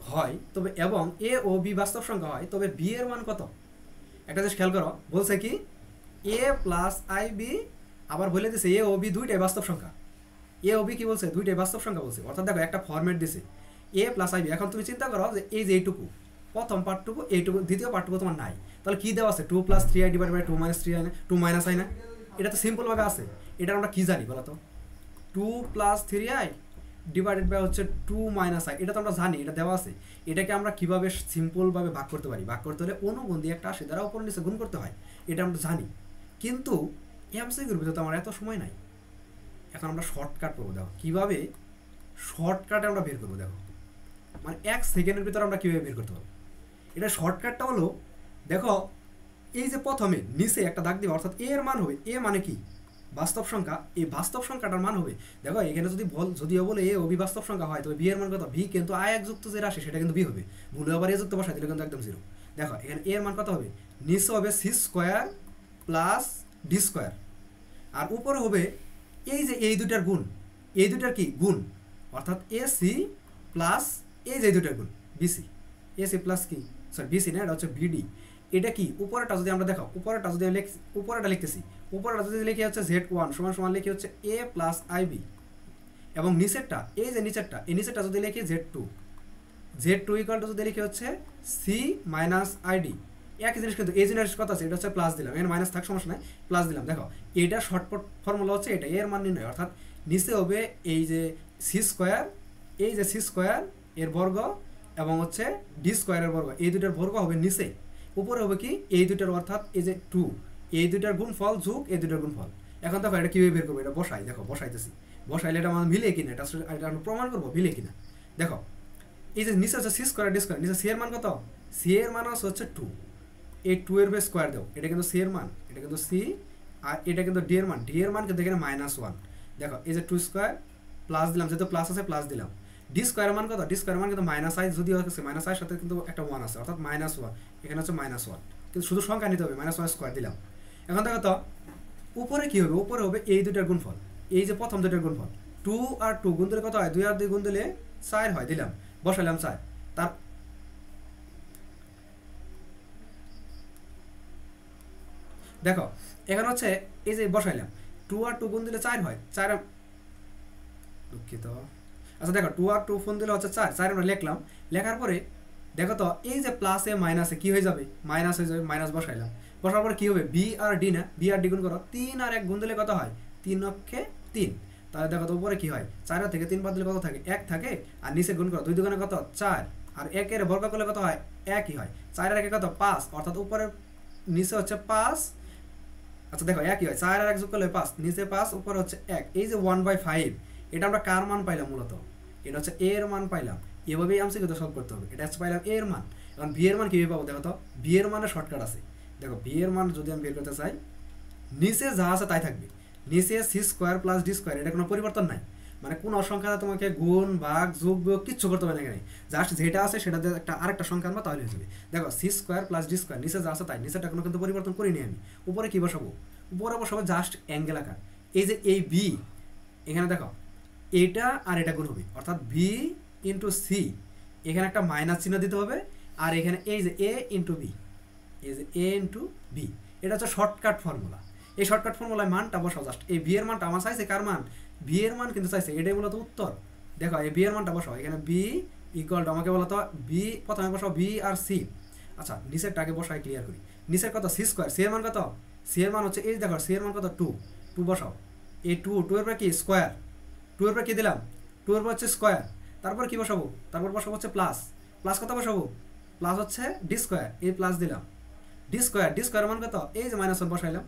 Speaker 1: হয়, তবে এবং a ও b বাস্তব সংখ্যা হয়, তবে b এর মান কত। একটা জিনিস খেয়াল করো, বলছে কি a + ib, আবার বলে দিছে a ও b দুইটাই বাস্তব সংখ্যা। a ও b কি বলছে, দুইটাই বাস্তব সংখ্যা বলছে। অর্থাৎ দেখো একটা ফরম্যাট দিছে a + ib। এখন তুমি চিন্তা করো যে এই যে এইটুকু প্রথম পার্টটুকু, এইটুকু দ্বিতীয় পার্টটুকু তোমার নাই, তাহলে কি দেওয়া আছে 2 + 3i ডিভাইড বাই 2 - 3i না, 2 - i না। এটা তো সিম্পলভাবে আছে, এটা আমরা কি জানি বলো তো, 2 + 3i ডিভাইডেড বাই হচ্ছে 2 - i, এটা তো আমরা জানি, এটা দেওয়া আছে। এটাকে আমরা কিভাবে সিম্পলভাবে ভাগ করতে পারি, ভাগ করতে হলে অনুগুণ দিয়ে একটা 80 দ্বারা উপর নিচে গুণ করতে হয়, এটা আমরা জানি। কিন্তু এমসিকিউর ভিতরে তো আমার এত সময় নাই। এখন আমরা শর্টকাট করবো। দেখো কীভাবে শর্টকাটে আমরা বের করবো। দেখো মানে 1 সেকেন্ডের ভিতরে আমরা কীভাবে বের করতে পারবো। এটা শর্টকাটটা হলো, দেখো এই যে প্রথমে নিচে একটা দাগ দিবে, অর্থাৎ এর মান হবে, এ মানে কি বাস্তব সংখ্যা, এই বাস্তব সংখ্যাটার মান হবে। দেখো এখানে যদিও বলে এ ও বি বাস্তব সংখ্যা হয়, তবে বি এর মান কত, ভি কিন্তু আই যুক্ত যে রাশি সেটা কিন্তু বি হবে, ভুলে আবার এ যুক্ত বসাই দিলে কিন্তু একদম 0। দেখো এখানে এর মান কত হবে, নিচে হবে c² + d², আর উপরে হবে এই যে এই দুটার গুণ, এই দুটার কি গুণ, অর্থাৎ AC প্লাস এই যে দুটার গুণ BC, AC প্লাস কি সরি BC না, এটা হচ্ছে BD। এটা কি উপরেটা যদি আমরা দেখো, উপরেটা যদি উপরেটা লিখতেছি, উপরেটা যদি লিখি হচ্ছে Z1 = লিখি হচ্ছে A + IB, এবং নিচেরটা এই যে নিচেরটা, এই নিচেরটা যদি লিখি Z2 = যদি লিখি হচ্ছে C - ID। একই জিনিস কিন্তু এই জিনিস কত আছে, এটা হচ্ছে প্লাস দিলাম, এর মাইনাস থাক সমস্যা নাই, প্লাস দিলাম। দেখো এটা শর্টকাট ফর্মুলা হচ্ছে এটা, এর মান নির্ণয়। অর্থাৎ নিচে হবে এই যে c², এই যে c² এর বর্গ এবং হচ্ছে d² এর বর্গ, এই দুটার বর্গ হবে নিচে, উপরে হবে কি এই দুটার, অর্থাৎ এই যে 2, এই দুটার গুণফল যোগ এই দুটার গুণফল। এখন দেখো এটা কীভাবে বের করবো, এটা বসাই, দেখো বসাইতেছি, বসাইলে এটা মানে মিলে কিনা, এটা আমরা প্রমাণ করবো মিলে কিনা। দেখো এই যে নিচে হচ্ছে c² d², নিচে c এর মান কত, c এর মান হচ্ছে 2, এই 2 এর বেস স্কোয়ার দাও, এটা কিন্তু c এর মান, এটা কিন্তু c, আর এটা কিন্তু d এর মান, d এর মান কিন্তু এখানে -1। দেখো এই যে 2² প্লাস দিলাম, যেহেতু প্লাস আছে প্লাস দিলাম, d² এর মান কত, d² এর মান কিন্তু -i, যদিও হচ্ছে -i এর সাথে কিন্তু একটা 1 আছে, অর্থাৎ -1, এখানে হচ্ছে -1, কিন্তু শুধু সংখ্যা নিতে হবে, -1² দিলাম। এখন দেখো তো উপরে কি হবে, উপরে হবে এই দুটার গুণফল, এই যে প্রথম দুটার গুণফল, 2 আর 2 গুণ দিলে কত হয়, 2 আর 2 গুণ দিলে 4 হয়, দিলাম, বসাইলাম 4। তার দেখো এখানে হচ্ছে এই যে বসাইলাম, 2 আর 2 গুণ দিলে 4 হয়, 4, দুঃখিত। আচ্ছা দেখো 2 আর 2 গুণ দিলে হচ্ছে 4 আমরা লিখলাম, লেখার পরে দেখো তো এই যে প্লাসে মাইনাসে কি হয়ে যাবে, মাইনাস হয়ে যাবে, মাইনাস বসাইলাম, বসার পরে কি হবে, বি আর ডি না, বি আর ডি গুণ করো, 3 আর 1 গুণ দিলে কত হয়, 3 অক্ষে 3। তাহলে দেখো তো উপরে কি হয়, 4 থেকে 3 বাদ দিলে কত থাকে, 1 থাকে, আর নিচে গুণ করো, 2 দুগুণে কত 4, আর 1 এর বর্গ করলে কত হয়, 1ই হয়, 4 আর 1 কত 5, অর্থাৎ উপরে নিচে হচ্ছে 5। আচ্ছা দেখো একই হয়, 4 আর 1 যোগ করলে 5, নিচে 5 উপরে হচ্ছে 1, এই যে 1/5, এটা আমরা কার মান পাইলাম, মূলত এটা হচ্ছে এর মান পাইলাম। এভাবেই এমসিকিউ সলভ করতে হবে, এটা হচ্ছে পাইলাম এর মান। এখন বি এর মান কীভাবে পাবো, দেখো তো বি এর মানে শর্টকাট আছে। দেখো বি এর মান যদি আমি বের করতে চাই, নিচে যা আছে তাই থাকবে, নিচে c² + d², এটা কোনো পরিবর্তন নাই, মানে কোন সংখ্যাটা তোমাকে গুণ ভাগ যোগ বিয়োগ কিচ্ছু করতে হবে না এখানে, জাস্ট যেটা আছে সেটা দিয়ে একটা আরেকটা সংখ্যা আনবা তাহলে হয়ে যাবে। দেখো c square plus d square, নিচে যা আছে তাই, নিচেটা কোনো কিন্তু পরিবর্তন করিনি আমি। উপরে কি বসাবো? উপরে বসাবো জাস্ট অ্যাঙ্গেল আকার। এই যে এই বি, এখানে দেখো এটা আর এটা গুণ হবে, অর্থাৎ বি ইন্টু সি, এখানে একটা মাইনাস চিহ্ন দিতে হবে। আর এখানে এই যে এ ইন্টু বি, এই যে এ ইন্টু বি, এটা হচ্ছে শর্টকাট ফর্মুলা। এই শর্টকাট ফর্মুলায় মানটা বসাও জাস্ট। এই বি এর মানটা আমার চাইছে কার মান? বি এর মান কিন্তু চাইছে, এটাই মূলত উত্তর। দেখো এই বি এর মানটা বসাও, এখানে বি ইকুয়াল টু আমাকে বলতো বি, প্রথমে বসাও বি আর সি। আচ্ছা নিচেরটাকে বসাই ক্লিয়ার করি। নিচের কত? সি স্কোয়ার, সি এর মান কত? সি এর মান হচ্ছে এই দেখো সি এর মান কত? 2, 2 বসাও। এই 2, 2 এর পরে কি স্কোয়ার, 2 এর পরে কি দিলাম? 2 এর পর হচ্ছে স্কোয়ার, তারপর কি বসাবো? তারপর বসাবো হচ্ছে প্লাস, প্লাস কত বসাবো? প্লাস হচ্ছে ডি স্কোয়ার, এই প্লাস দিলাম ডি স্কোয়ার, ডি স্কোয়ার মান কত? এই যে -1 বসাইলাম,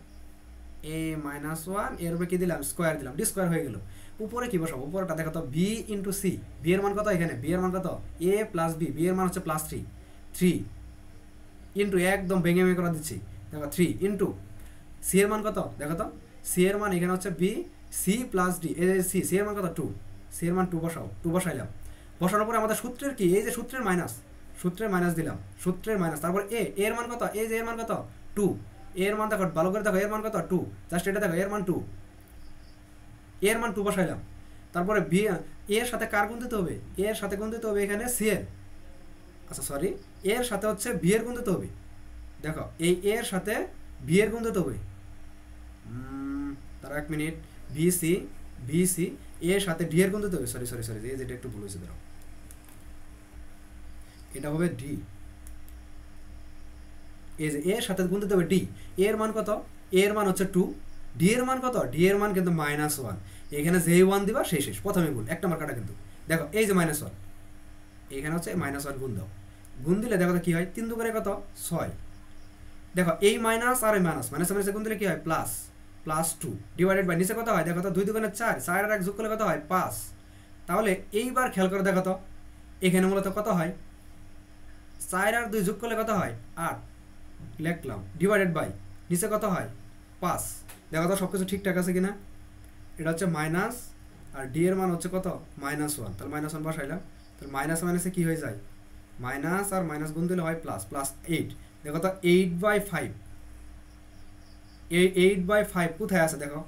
Speaker 1: এ -1 এর উপরে কি দিলাম? স্কোয়ার দিলাম, ডি স্কোয়ার হয়ে গেল। উপরে কি বসাবো? উপরটা দেখো তো বি ইন্টু সি, বি এর মান কত? এখানে বি এর মান কত? এ প্লাস বি, বি এর মান হচ্ছে +3, 3 ইন্টু, একদম ভেঙে ভেঙে করে দিচ্ছি, দেখো 3 ইন্টু সি এর মান কত? দেখো তো সি এর মান এখানে হচ্ছে বি, সি প্লাস ডি, এই সি, সি এর মান কত? 2, সি এর মান 2 বসাও, 2 বসাইলাম। বসানোর পরে আমাদের সূত্রের কি? এই যে সূত্রের মাইনাস, সূত্রের মাইনাস দিলাম, সূত্রের মাইনাস, তারপর এ, এর মান কত? এই যে এর মান কত? 2, এর মান দেখো ভালো করে দেখো, এর মান কত? 2, জাস্ট এটা দেখো এর মান 2, এর মান 2 বসাইলাম। তারপরে বি এর সাথে কার গুণ দিতে হবে? এর সাথে গুণ দিতে হবে এখানে সি এর, আচ্ছা সরি, এর সাথে হচ্ছে বি এর গুণ দিতে হবে। দেখো এই এর সাথে বি এর গুণ দিতে হবে, তার 1 মিনিট, বিসি, বিসি এর সাথে ডি এর গুণ দিতে হবে, সরি সরি সরি, এই যেটা একটু ভুল হয়েছে, ধরো এটা হবে ডি, এই যে এর সাথে গুণ দিতে হবে ডি, এর মান কত? এর মান হচ্ছে 2, ডি এর মান কত? ডি এর মান কিন্তু -1, এখানে যেই 1 দিবা সেই শেষ, প্রথমে গুণ, এক নম্বর কাটা কিন্তু। দেখো এই যে -1, এখানে হচ্ছে -1 গুণ দাও, গুণ দিলে দেখো তো কি হয়? 3 2 কত? 6। দেখো এই মাইনাস আর এই মাইনাস, মাইনাস মাইনাসে গুণ দিলে কি হয়? প্লাস, +2 ডিভাইডেড বাই নিচে কত হয়? দেখো তো 2 2 4, 4 আর 1 যোগ করলে কত হয়? 5। তাহলে এইবার খেয়াল করে দেখো তো এখানে মূলত কত হয়? 4 আর 2 যোগ করলে কত হয়? 8 লিখলাম, ডিভাইডেড বাই নিচে কত হয়? 5। দেখো তো সব কিছু ঠিকঠাক আছে কিনা? এটা হচ্ছে মাইনাস, আর ডি এর মান হচ্ছে কত? -1, তাহলে -1 বসাইলাম, তাহলে মাইনাস মাইনাসে কি হয়ে যায়? মাইনাস আর মাইনাস গুণ দিলে হয় প্লাস, +8। দেখো তো 8/5, এই 8/5 কোথায় আছে দেখো?